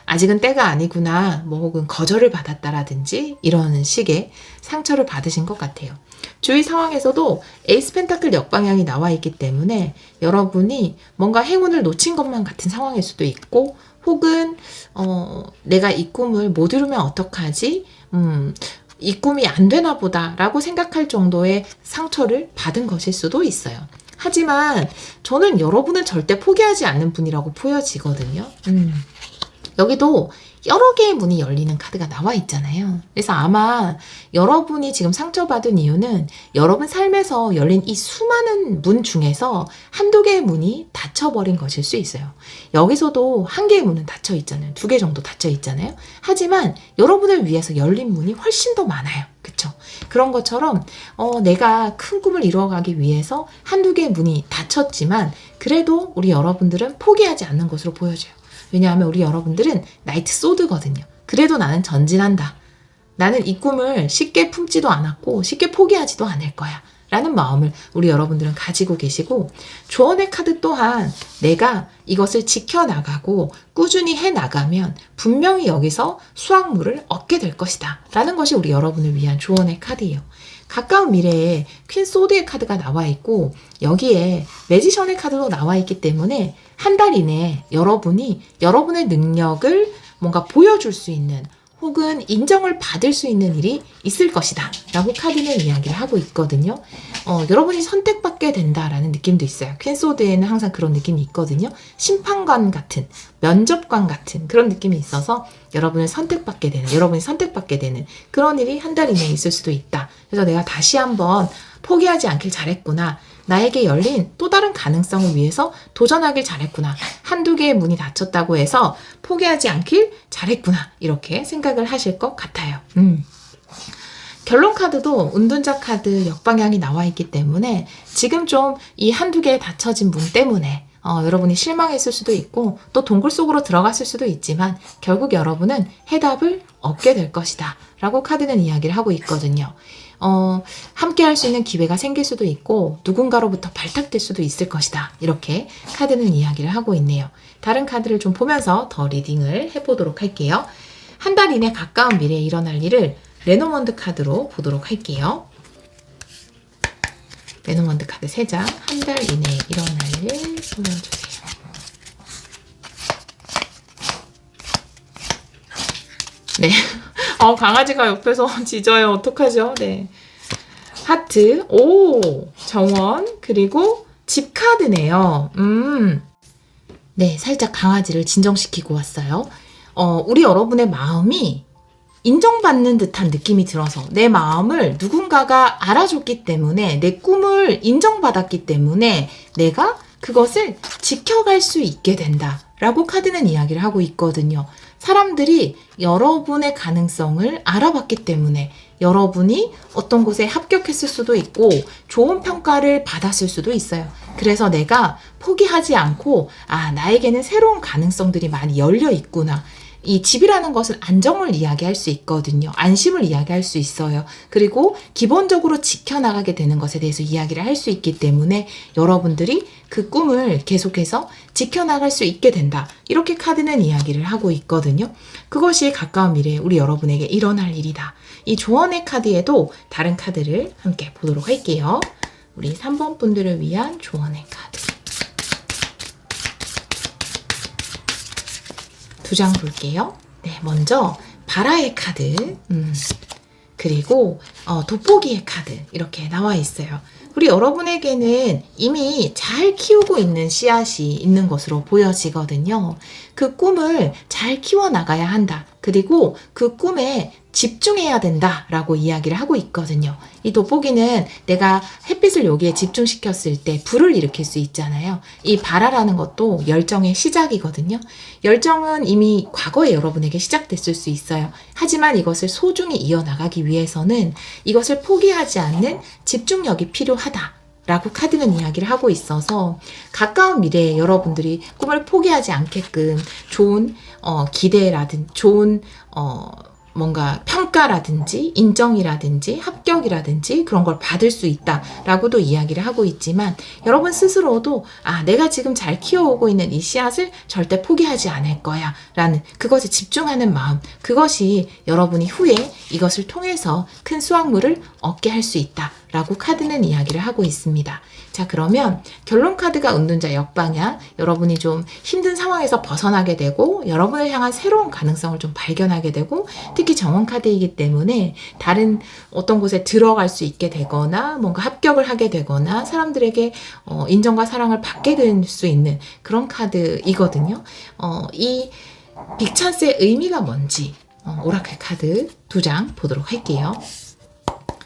아직은 때가 아니구나 뭐 혹은 거절을 받았다라든지 이런 식의 상처를 받으신 것 같아요. 주위 상황에서도 에이스 펜타클 역방향이 나와 있기 때문에 여러분이 뭔가 행운을 놓친 것만 같은 상황일 수도 있고 혹은 내가 이 꿈을 못 이루면 어떡하지? 이 꿈이 안 되나 보다 라고 생각할 정도의 상처를 받은 것일 수도 있어요. 하지만 저는 여러분은 절대 포기하지 않는 분이라고 보여지거든요. 여기도 여러 개의 문이 열리는 카드가 나와 있잖아요. 그래서 아마 여러분이 지금 상처받은 이유는 여러분 삶에서 열린 이 수많은 문 중에서 한두 개의 문이 닫혀버린 것일 수 있어요. 여기서도 한 개의 문은 닫혀 있잖아요. 두 개 정도 닫혀 있잖아요. 하지만 여러분을 위해서 열린 문이 훨씬 더 많아요. 그쵸? 그런 것처럼 내가 큰 꿈을 이루어가기 위해서 한두 개의 문이 닫혔지만 그래도 우리 여러분들은 포기하지 않는 것으로 보여져요. 왜냐하면 우리 여러분들은 나이트 소드거든요. 그래도 나는 전진한다. 나는 이 꿈을 쉽게 품지도 않았고 쉽게 포기하지도 않을 거야. 라는 마음을 우리 여러분들은 가지고 계시고 조언의 카드 또한 내가 이것을 지켜나가고 꾸준히 해나가면 분명히 여기서 수확물을 얻게 될 것이다. 라는 것이 우리 여러분을 위한 조언의 카드예요. 가까운 미래에 퀸 소드의 카드가 나와 있고 여기에 매지션의 카드도 나와 있기 때문에 한 달 이내에 여러분이 여러분의 능력을 뭔가 보여줄 수 있는 혹은 인정을 받을 수 있는 일이 있을 것이다 라고 카드는 이야기를 하고 있거든요. 여러분이 선택받게 된다라는 느낌도 있어요. 퀸소드에는 항상 그런 느낌이 있거든요. 심판관 같은, 면접관 같은 그런 느낌이 있어서 여러분이 선택받게 되는 그런 일이 한 달 이내에 있을 수도 있다. 그래서 내가 다시 한번 포기하지 않길 잘했구나. 나에게 열린 또 다른 가능성을 위해서 도전하길 잘했구나. 한두 개의 문이 닫혔다고 해서 포기하지 않길 잘했구나. 이렇게 생각을 하실 것 같아요. 결론 카드도 운둔자 카드 역방향이 나와 있기 때문에 지금 좀 이 한두 개의 닫혀진 문 때문에 여러분이 실망했을 수도 있고 또 동굴 속으로 들어갔을 수도 있지만 결국 여러분은 해답을 얻게 될 것이다. 라고 카드는 이야기를 하고 있거든요. 함께 할 수 있는 기회가 생길 수도 있고 누군가로부터 발탁될 수도 있을 것이다. 이렇게 카드는 이야기를 하고 있네요. 다른 카드를 좀 보면서 더 리딩을 해보도록 할게요. 한 달 이내 가까운 미래에 일어날 일을 레노먼드 카드로 보도록 할게요. 레노먼드 카드 3장, 한 달 이내에 일어날 일 보여주세요. 네. 강아지가 옆에서 짖어요. 어떡하죠? 네. 하트, 정원, 그리고 집 카드네요. 네, 살짝 강아지를 진정시키고 왔어요. 우리 여러분의 마음이 인정받는 듯한 느낌이 들어서 내 마음을 누군가가 알아줬기 때문에 내 꿈을 인정받았기 때문에 내가 그것을 지켜갈 수 있게 된다. 라고 카드는 이야기를 하고 있거든요. 사람들이 여러분의 가능성을 알아봤기 때문에 여러분이 어떤 곳에 합격했을 수도 있고 좋은 평가를 받았을 수도 있어요. 그래서 내가 포기하지 않고 나에게는 새로운 가능성들이 많이 열려 있구나. 이 집이라는 것은 안정을 이야기할 수 있거든요. 안심을 이야기할 수 있어요. 그리고 기본적으로 지켜나가게 되는 것에 대해서 이야기를 할 수 있기 때문에 여러분들이 그 꿈을 계속해서 지켜나갈 수 있게 된다. 이렇게 카드는 이야기를 하고 있거든요. 그것이 가까운 미래에 우리 여러분에게 일어날 일이다. 이 조언의 카드에도 다른 카드를 함께 보도록 할게요. 우리 3번 분들을 위한 조언의 카드. 2장 볼게요. 네, 먼저 바라의 카드, 그리고 돋보기의 카드 이렇게 나와 있어요. 우리 여러분에게는 이미 잘 키우고 있는 씨앗이 있는 것으로 보여지거든요. 그 꿈을 잘 키워나가야 한다. 그리고 그 꿈에 집중해야 된다라고 이야기를 하고 있거든요. 이 돋보기는 내가 햇빛을 여기에 집중시켰을 때 불을 일으킬 수 있잖아요. 이 발화라는 것도 열정의 시작이거든요. 열정은 이미 과거에 여러분에게 시작됐을 수 있어요. 하지만 이것을 소중히 이어나가기 위해서는 이것을 포기하지 않는 집중력이 필요하다. 라고 카드는 이야기를 하고 있어서 가까운 미래에 여러분들이 꿈을 포기하지 않게끔 좋은 기대라든지 좋은 뭔가 평가라든지 인정이라든지 합격이라든지 그런 걸 받을 수 있다라고도 이야기를 하고 있지만 여러분 스스로도 내가 지금 잘 키워오고 있는 이 씨앗을 절대 포기하지 않을 거야 라는 그것에 집중하는 마음, 그것이 여러분이 후에 이것을 통해서 큰 수확물을 얻게 할 수 있다 라고 카드는 이야기를 하고 있습니다. 자, 그러면 결론 카드가 운둔자 역방향, 여러분이 좀 힘든 상황에서 벗어나게 되고 여러분을 향한 새로운 가능성을 좀 발견하게 되고 특히 정원 카드이기 때문에 다른 어떤 곳에 들어갈 수 있게 되거나 뭔가 합격을 하게 되거나 사람들에게 인정과 사랑을 받게 될 수 있는 그런 카드이거든요. 이 빅찬스의 의미가 뭔지 오라클 카드 2장 보도록 할게요.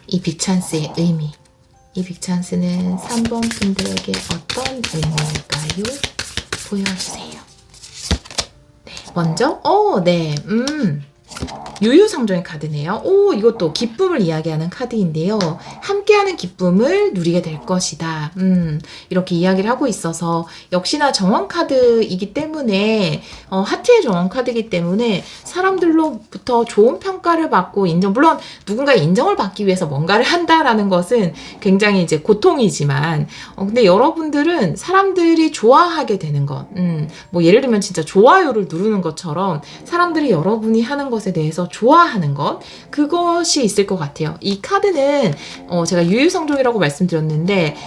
이 빅찬스의 의미. 이 빅찬스는 3번 분들에게 어떤 의미일까요? 보여주세요. 네, 먼저, 유유상종의 카드네요. 이것도 기쁨을 이야기하는 카드인데요. 함께하는 기쁨을 누리게 될 것이다. 이렇게 이야기를 하고 있어서 역시나 정원 카드이기 때문에 하트의 정원 카드이기 때문에 사람들로부터 좋은 평가를 받고 물론 누군가 인정을 받기 위해서 뭔가를 한다라는 것은 굉장히 이제 고통이지만 근데 여러분들은 사람들이 좋아하게 되는 것, 뭐 예를 들면 진짜 좋아요를 누르는 것처럼 사람들이 여러분이 하는 것에 대해서 좋아하는 것, 그것이 있을 것 같아요. 이 카드는 제가 유유상종이라고 말씀드렸는데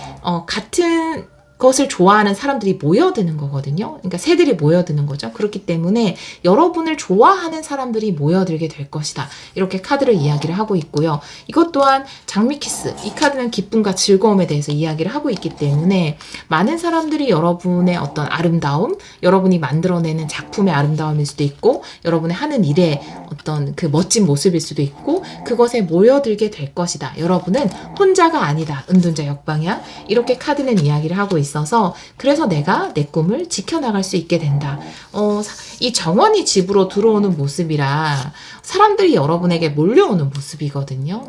같은 것을 좋아하는 사람들이 모여드는 거거든요. 그러니까 새들이 모여드는 거죠. 그렇기 때문에 여러분을 좋아하는 사람들이 모여들게 될 것이다. 이렇게 카드를 이야기를 하고 있고요. 이것 또한 장미키스, 이 카드는 기쁨과 즐거움에 대해서 이야기를 하고 있기 때문에 많은 사람들이 여러분의 어떤 아름다움, 여러분이 만들어내는 작품의 아름다움일 수도 있고 여러분의 하는 일의 어떤 그 멋진 모습일 수도 있고 그것에 모여들게 될 것이다. 여러분은 혼자가 아니다. 은둔자 역방향. 이렇게 카드는 이야기를 하고 있어서 그래서 내가 내 꿈을 지켜나갈 수 있게 된다. 이 정원이 집으로 들어오는 모습이라 사람들이 여러분에게 몰려오는 모습이거든요.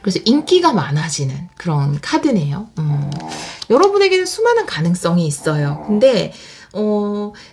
그래서 인기가 많아지는 그런 카드네요. 여러분에게는 수많은 가능성이 있어요. 근데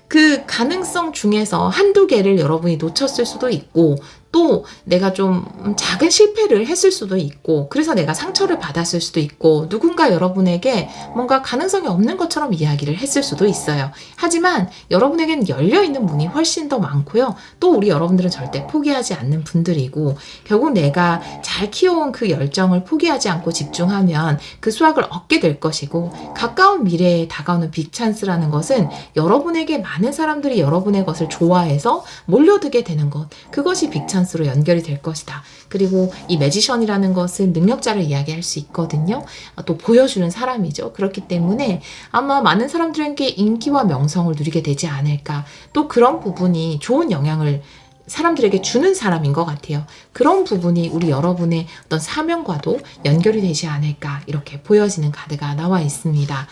그 가능성 중에서 한두 개를 여러분이 놓쳤을 수도 있고 또 내가 좀 작은 실패를 했을 수도 있고 그래서 내가 상처를 받았을 수도 있고 누군가 여러분에게 뭔가 가능성이 없는 것처럼 이야기를 했을 수도 있어요. 하지만 여러분에게는 열려있는 문이 훨씬 더 많고요. 또 우리 여러분들은 절대 포기하지 않는 분들이고 결국 내가 잘 키워온 그 열정을 포기하지 않고 집중하면 그 수확을 얻게 될 것이고 가까운 미래에 다가오는 빅찬스라는 것은 여러분에게 많은 사람들이 여러분의 것을 좋아해서 몰려들게 되는 것, 그것이 빅찬스로 연결이 될 것이다. 그리고 이 매지션이라는 것은 능력자를 이야기할 수 있거든요. 또 보여주는 사람이죠. 그렇기 때문에 아마 많은 사람들에게 인기와 명성을 누리게 되지 않을까. 또 그런 부분이 좋은 영향을 사람들에게 주는 사람인 것 같아요. 그런 부분이 우리 여러분의 어떤 사명과도 연결이 되지 않을까 이렇게 보여지는 카드가 나와 있습니다.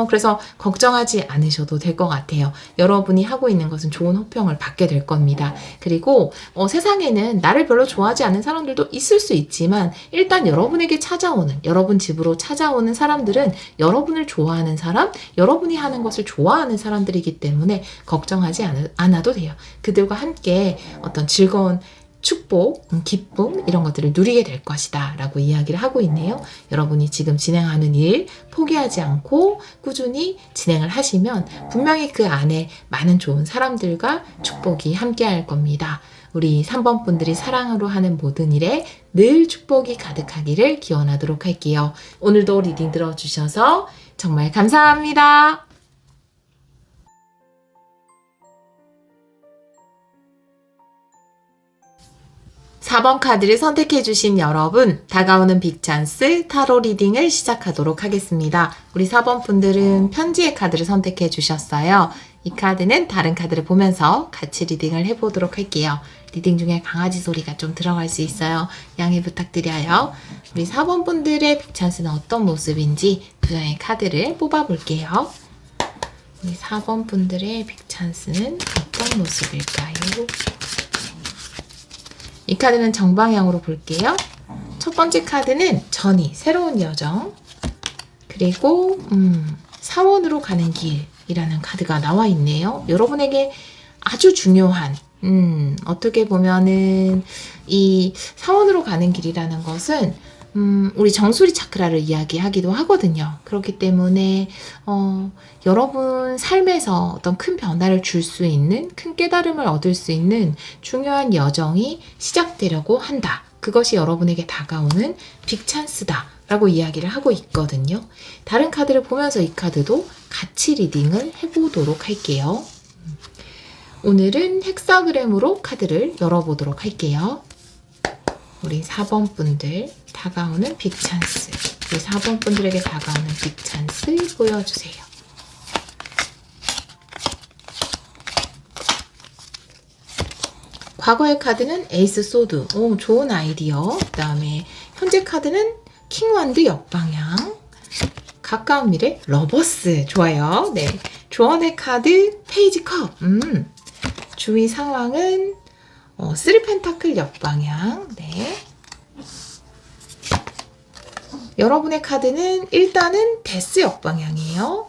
그래서 걱정하지 않으셔도 될 것 같아요. 여러분이 하고 있는 것은 좋은 호평을 받게 될 겁니다. 그리고 세상에는 나를 별로 좋아하지 않는 사람들도 있을 수 있지만 일단 여러분에게 찾아오는, 여러분 집으로 찾아오는 사람들은 여러분을 좋아하는 사람, 여러분이 하는 것을 좋아하는 사람들이기 때문에 걱정하지 않아도 돼요. 그들과 함께 어떤 즐거운 축복, 기쁨 이런 것들을 누리게 될 것이다 라고 이야기를 하고 있네요. 여러분이 지금 진행하는 일 포기하지 않고 꾸준히 진행을 하시면 분명히 그 안에 많은 좋은 사람들과 축복이 함께 할 겁니다. 우리 3번 분들이 사랑으로 하는 모든 일에 늘 축복이 가득하기를 기원하도록 할게요. 오늘도 리딩 들어주셔서 정말 감사합니다. 4번 카드를 선택해주신 여러분, 다가오는 빅찬스 타로 리딩을 시작하도록 하겠습니다. 우리 4번 분들은 편지의 카드를 선택해주셨어요. 이 카드는 다른 카드를 보면서 같이 리딩을 해보도록 할게요. 리딩 중에 강아지 소리가 좀 들어갈 수 있어요. 양해 부탁드려요. 우리 4번 분들의 빅찬스는 어떤 모습인지 그 전에 카드를 뽑아볼게요. 우리 4번 분들의 빅찬스는 어떤 모습일까요? 이 카드는 정방향으로 볼게요. 첫 번째 카드는 전이, 새로운 여정, 그리고 사원으로 가는 길이라는 카드가 나와 있네요. 여러분에게 아주 중요한, 어떻게 보면은 이 사원으로 가는 길이라는 것은 우리 정수리 차크라를 이야기하기도 하거든요. 그렇기 때문에 여러분 삶에서 어떤 큰 변화를 줄 수 있는, 큰 깨달음을 얻을 수 있는 중요한 여정이 시작되려고 한다. 그것이 여러분에게 다가오는 빅찬스다 라고 이야기를 하고 있거든요. 다른 카드를 보면서 이 카드도 같이 리딩을 해보도록 할게요. 오늘은 헥사그램으로 카드를 열어보도록 할게요. 우리 4번 분들 다가오는 빅찬스, 우리 4번 분들에게 다가오는 빅찬스 보여주세요. 과거의 카드는 에이스 소드. 오, 좋은 아이디어. 그 다음에 현재 카드는 킹완드 역방향. 가까운 미래 러버스. 좋아요. 네. 조언의 카드 페이지 컵. 주위 상황은 3 펜타클 역방향. 네. 여러분의 카드는 일단은 데스 역방향이에요.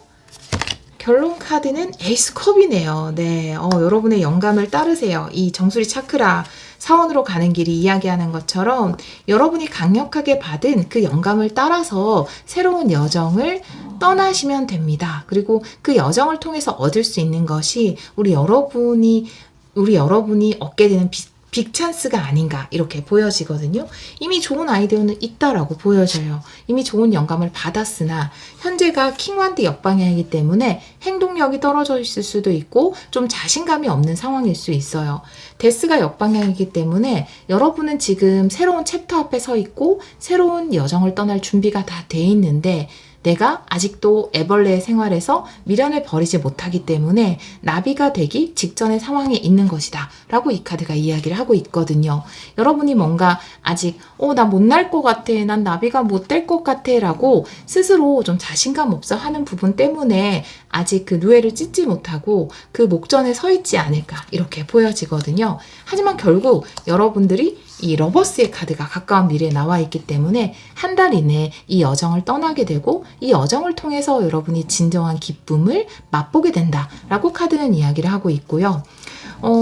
결론 카드는 에이스 컵이네요. 네, 여러분의 영감을 따르세요. 이 정수리 차크라 사원으로 가는 길이 이야기하는 것처럼 여러분이 강력하게 받은 그 영감을 따라서 새로운 여정을 떠나시면 됩니다. 그리고 그 여정을 통해서 얻을 수 있는 것이 우리 여러분이 얻게 되는 빅 찬스가 아닌가 이렇게 보여지거든요. 이미 좋은 아이디어는 있다라고 보여져요. 이미 좋은 영감을 받았으나 현재가 킹완드 역방향이기 때문에 행동력이 떨어져 있을 수도 있고 좀 자신감이 없는 상황일 수 있어요. 데스가 역방향이기 때문에 여러분은 지금 새로운 챕터 앞에 서 있고 새로운 여정을 떠날 준비가 다 돼 있는데 내가 아직도 애벌레의 생활에서 미련을 버리지 못하기 때문에 나비가 되기 직전의 상황에 있는 것이다 라고 이 카드가 이야기를 하고 있거든요. 여러분이 뭔가 아직 나 못 날 것 같아, 난 나비가 못 될 것 같아 라고 스스로 좀 자신감 없어 하는 부분 때문에 아직 그 누에를 찢지 못하고 그 목전에 서 있지 않을까 이렇게 보여지거든요. 하지만 결국 여러분들이 이 러버스의 카드가 가까운 미래에 나와 있기 때문에 한 달 이내에 이 여정을 떠나게 되고 이 여정을 통해서 여러분이 진정한 기쁨을 맛보게 된다라고 카드는 이야기를 하고 있고요.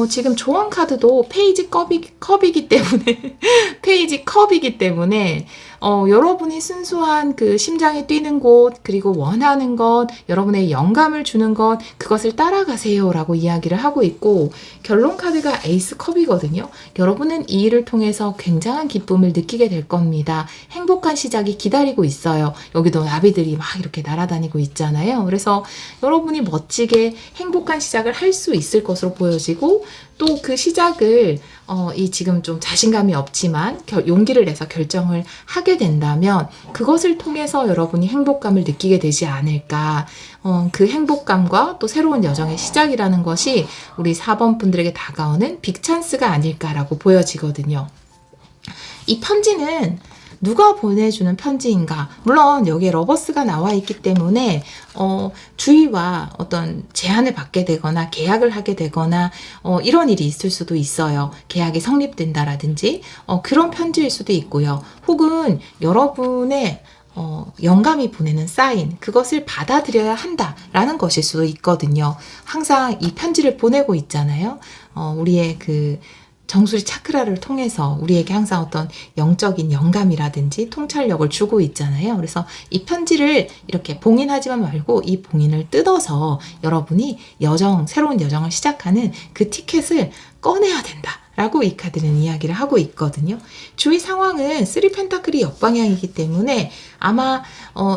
지금 조언 카드도 페이지 컵이기 때문에 페이지 컵이기 때문에 여러분이 순수한 그 심장이 뛰는 곳 그리고 원하는 것 여러분의 영감을 주는 것 그것을 따라가세요 라고 이야기를 하고 있고 결론 카드가 에이스 컵이거든요. 여러분은 이 일을 통해서 굉장한 기쁨을 느끼게 될 겁니다. 행복한 시작이 기다리고 있어요. 여기도 나비들이 막 이렇게 날아다니고 있잖아요. 그래서 여러분이 멋지게 행복한 시작을 할 수 있을 것으로 보여지고 또 그 시작을 이 지금 좀 자신감이 없지만 용기를 내서 결정을 하게 된다면 그것을 통해서 여러분이 행복감을 느끼게 되지 않을까. 그 행복감과 또 새로운 여정의 시작이라는 것이 우리 4번 분들에게 다가오는 빅찬스가 아닐까라고 보여지거든요. 이 편지는 누가 보내주는 편지인가? 물론 여기에 러버스가 나와 있기 때문에 주의와 어떤 제한을 받게 되거나 계약을 하게 되거나 이런 일이 있을 수도 있어요. 계약이 성립된다라든지 그런 편지일 수도 있고요. 혹은 여러분의 영감이 보내는 사인, 그것을 받아들여야 한다라는 것일 수도 있거든요. 항상 이 편지를 보내고 있잖아요. 우리의 그 정수리 차크라를 통해서 우리에게 항상 어떤 영적인 영감이라든지 통찰력을 주고 있잖아요. 그래서 이 편지를 이렇게 봉인하지만 말고 이 봉인을 뜯어서 여러분이 새로운 여정을 시작하는 그 티켓을 꺼내야 된다. 라고 이 카드는 이야기를 하고 있거든요. 주위 상황은 3 펜타클이 역방향이기 때문에 아마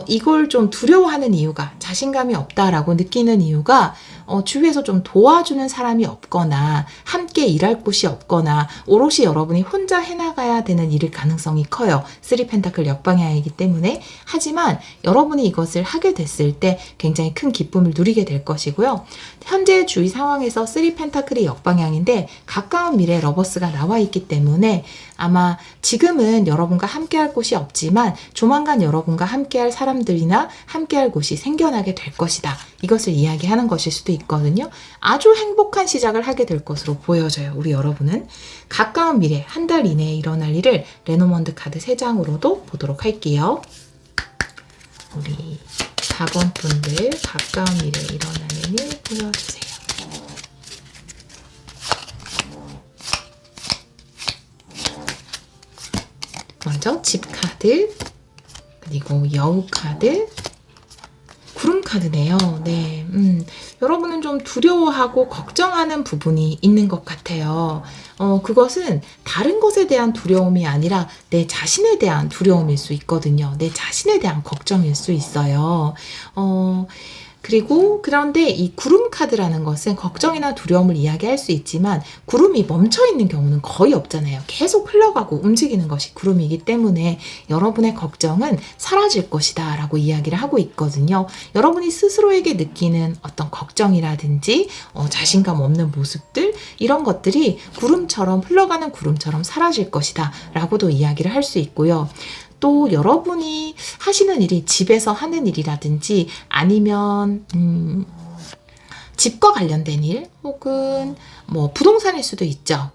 이걸 좀 두려워하는 이유가 자신감이 없다라고 느끼는 이유가 주위에서 좀 도와주는 사람이 없거나 함께 일할 곳이 없거나 오롯이 여러분이 혼자 해나가야 되는 일일 가능성이 커요. 3 펜타클 역방향이기 때문에 하지만 여러분이 이것을 하게 됐을 때 굉장히 큰 기쁨을 누리게 될 것이고요. 현재 주위 상황에서 3 펜타클이 역방향인데 가까운 미래 러버스가 나와 있기 때문에 아마 지금은 여러분과 함께할 곳이 없지만 조만간 여러분과 함께할 사람들이나 함께할 곳이 생겨나게 될 것이다. 이것을 이야기하는 것일 수도 있거든요. 아주 행복한 시작을 하게 될 것으로 보여져요. 우리 여러분은 가까운 미래 한 달 이내에 일어날 일을 레노먼드 카드 3장으로도 보도록 할게요. 우리 4번 분들 가까운 미래에 일어날 일 보여주세요. 먼저 집 카드, 그리고 여우 카드, 구름 카드네요. 네, 여러분은 좀 두려워하고 걱정하는 부분이 있는 것 같아요. 그것은 다른 것에 대한 두려움이 아니라 내 자신에 대한 두려움일 수 있거든요. 내 자신에 대한 걱정일 수 있어요. 그리고 그런데 이 구름 카드라는 것은 걱정이나 두려움을 이야기할 수 있지만 구름이 멈춰 있는 경우는 거의 없잖아요. 계속 흘러가고 움직이는 것이 구름이기 때문에 여러분의 걱정은 사라질 것이다 라고 이야기를 하고 있거든요. 여러분이 스스로에게 느끼는 어떤 걱정이라든지 자신감 없는 모습들 이런 것들이 구름처럼 흘러가는 구름처럼 사라질 것이다 라고도 이야기를 할 수 있고요. 또 여러분이 하시는 일이 집에서 하는 일이라든지 아니면 집과 관련된 일 혹은 뭐 부동산일 수도 있죠.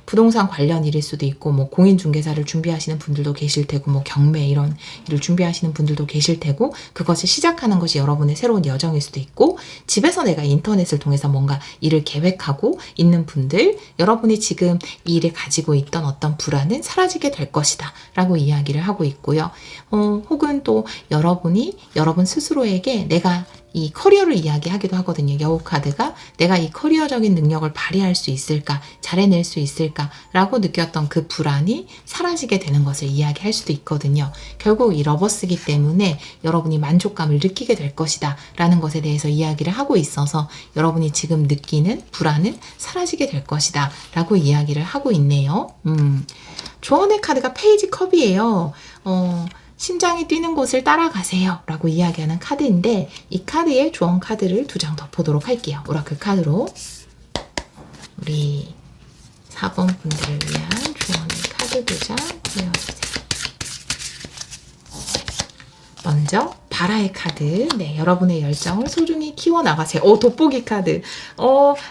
부동산 관련 일일 수도 있고 뭐 공인중개사를 준비하시는 분들도 계실 테고 뭐 경매 이런 일을 준비하시는 분들도 계실 테고 그것을 시작하는 것이 여러분의 새로운 여정일 수도 있고 집에서 내가 인터넷을 통해서 뭔가 일을 계획하고 있는 분들 여러분이 지금 이 일에 가지고 있던 어떤 불안은 사라지게 될 것이다 라고 이야기를 하고 있고요. 혹은 또 여러분 스스로에게 내가 이 커리어를 이야기하기도 하거든요. 여우 카드가 내가 이 커리어적인 능력을 발휘할 수 있을까, 잘해낼 수 있을까 라고 느꼈던 그 불안이 사라지게 되는 것을 이야기할 수도 있거든요. 결국 이 러버스기 때문에 여러분이 만족감을 느끼게 될 것이다 라는 것에 대해서 이야기를 하고 있어서 여러분이 지금 느끼는 불안은 사라지게 될 것이다 라고 이야기를 하고 있네요. 조언의 카드가 페이지 컵이에요. 심장이 뛰는 곳을 따라가세요 라고 이야기하는 카드인데 이 카드에 조언 카드를 2장 더 보도록 할게요. 오라클 카드로 우리 4번 분들을 위한 조언의 카드 2장 보여주세요. 먼저 바라의 카드. 네, 여러분의 열정을 소중히 키워나가세요. 돋보기 카드.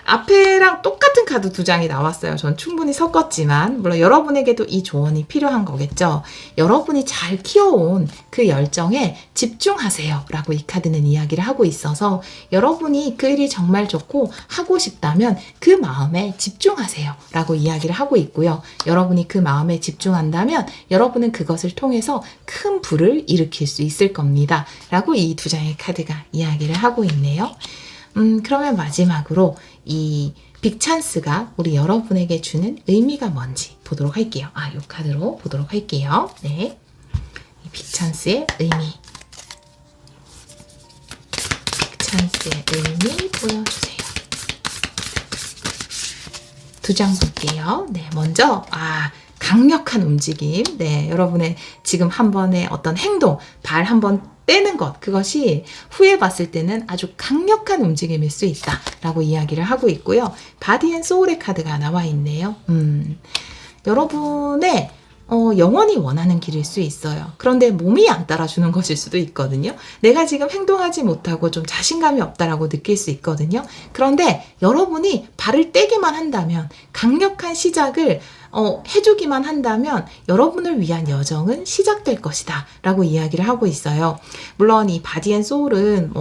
앞에랑 똑같은 카드 2장이 나왔어요. 전 충분히 섞었지만 물론 여러분에게도 이 조언이 필요한 거겠죠. 여러분이 잘 키워온 그 열정에 집중하세요 라고 이 카드는 이야기를 하고 있어서 여러분이 그 일이 정말 좋고 하고 싶다면 그 마음에 집중하세요 라고 이야기를 하고 있고요. 여러분이 그 마음에 집중한다면 여러분은 그것을 통해서 큰 불을 일으킬 수 있을 겁니다 라고 이 2장의 카드가 이야기를 하고 있네요. 그러면 마지막으로 이 빅찬스가 우리 여러분에게 주는 의미가 뭔지 보도록 할게요. 이 카드로 보도록 할게요. 네, 이 빅찬스의 의미. 빅찬스의 의미 보여주세요. 2장 볼게요. 네, 먼저 강력한 움직임. 네, 여러분의 지금 한 번의 어떤 행동, 발 한 번 떼는 것, 그것이 후에 봤을 때는 아주 강력한 움직임일 수 있다 라고 이야기를 하고 있고요. 바디 앤 소울의 카드가 나와 있네요. 여러분의 영원히 원하는 길일 수 있어요. 그런데 몸이 안 따라주는 것일 수도 있거든요. 내가 지금 행동하지 못하고 좀 자신감이 없다라고 느낄 수 있거든요. 그런데 여러분이 발을 떼기만 한다면 강력한 시작을 해주기만 한다면 여러분을 위한 여정은 시작될 것이다 라고 이야기를 하고 있어요. 물론 이 바디 앤 소울은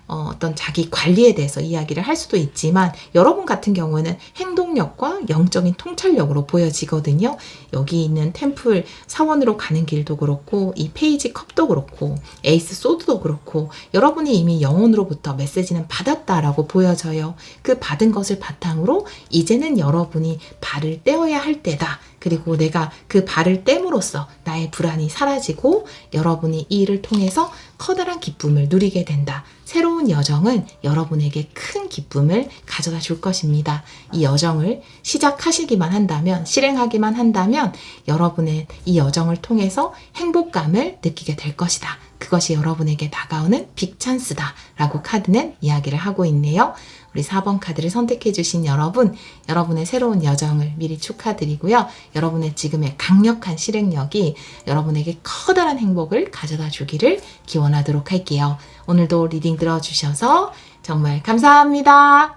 어떤 자기 관리에 대해서 이야기를 할 수도 있지만 여러분 같은 경우에는 행동력과 영적인 통찰력으로 보여지거든요. 여기 있는 템플 사원으로 가는 길도 그렇고 이 페이지 컵도 그렇고 에이스 소드도 그렇고 여러분이 이미 영혼으로부터 메시지는 받았다라고 보여져요. 그 받은 것을 바탕으로 이제는 여러분이 발을 떼어야 할 때다. 그리고 내가 그 발을 떼므로써 나의 불안이 사라지고 여러분이 이 일을 통해서 커다란 기쁨을 누리게 된다. 새로운 여정은 여러분에게 큰 기쁨을 가져다 줄 것입니다. 이 여정을 시작하시기만 한다면, 실행하기만 한다면 여러분의 이 여정을 통해서 행복감을 느끼게 될 것이다. 그것이 여러분에게 다가오는 빅찬스다 라고 카드는 이야기를 하고 있네요. 우리 4번 카드를 선택해 주신 여러분, 여러분의 새로운 여정을 미리 축하드리고요. 여러분의 지금의 강력한 실행력이 여러분에게 커다란 행복을 가져다 주기를 기원하도록 할게요. 오늘도 리딩 들어주셔서 정말 감사합니다.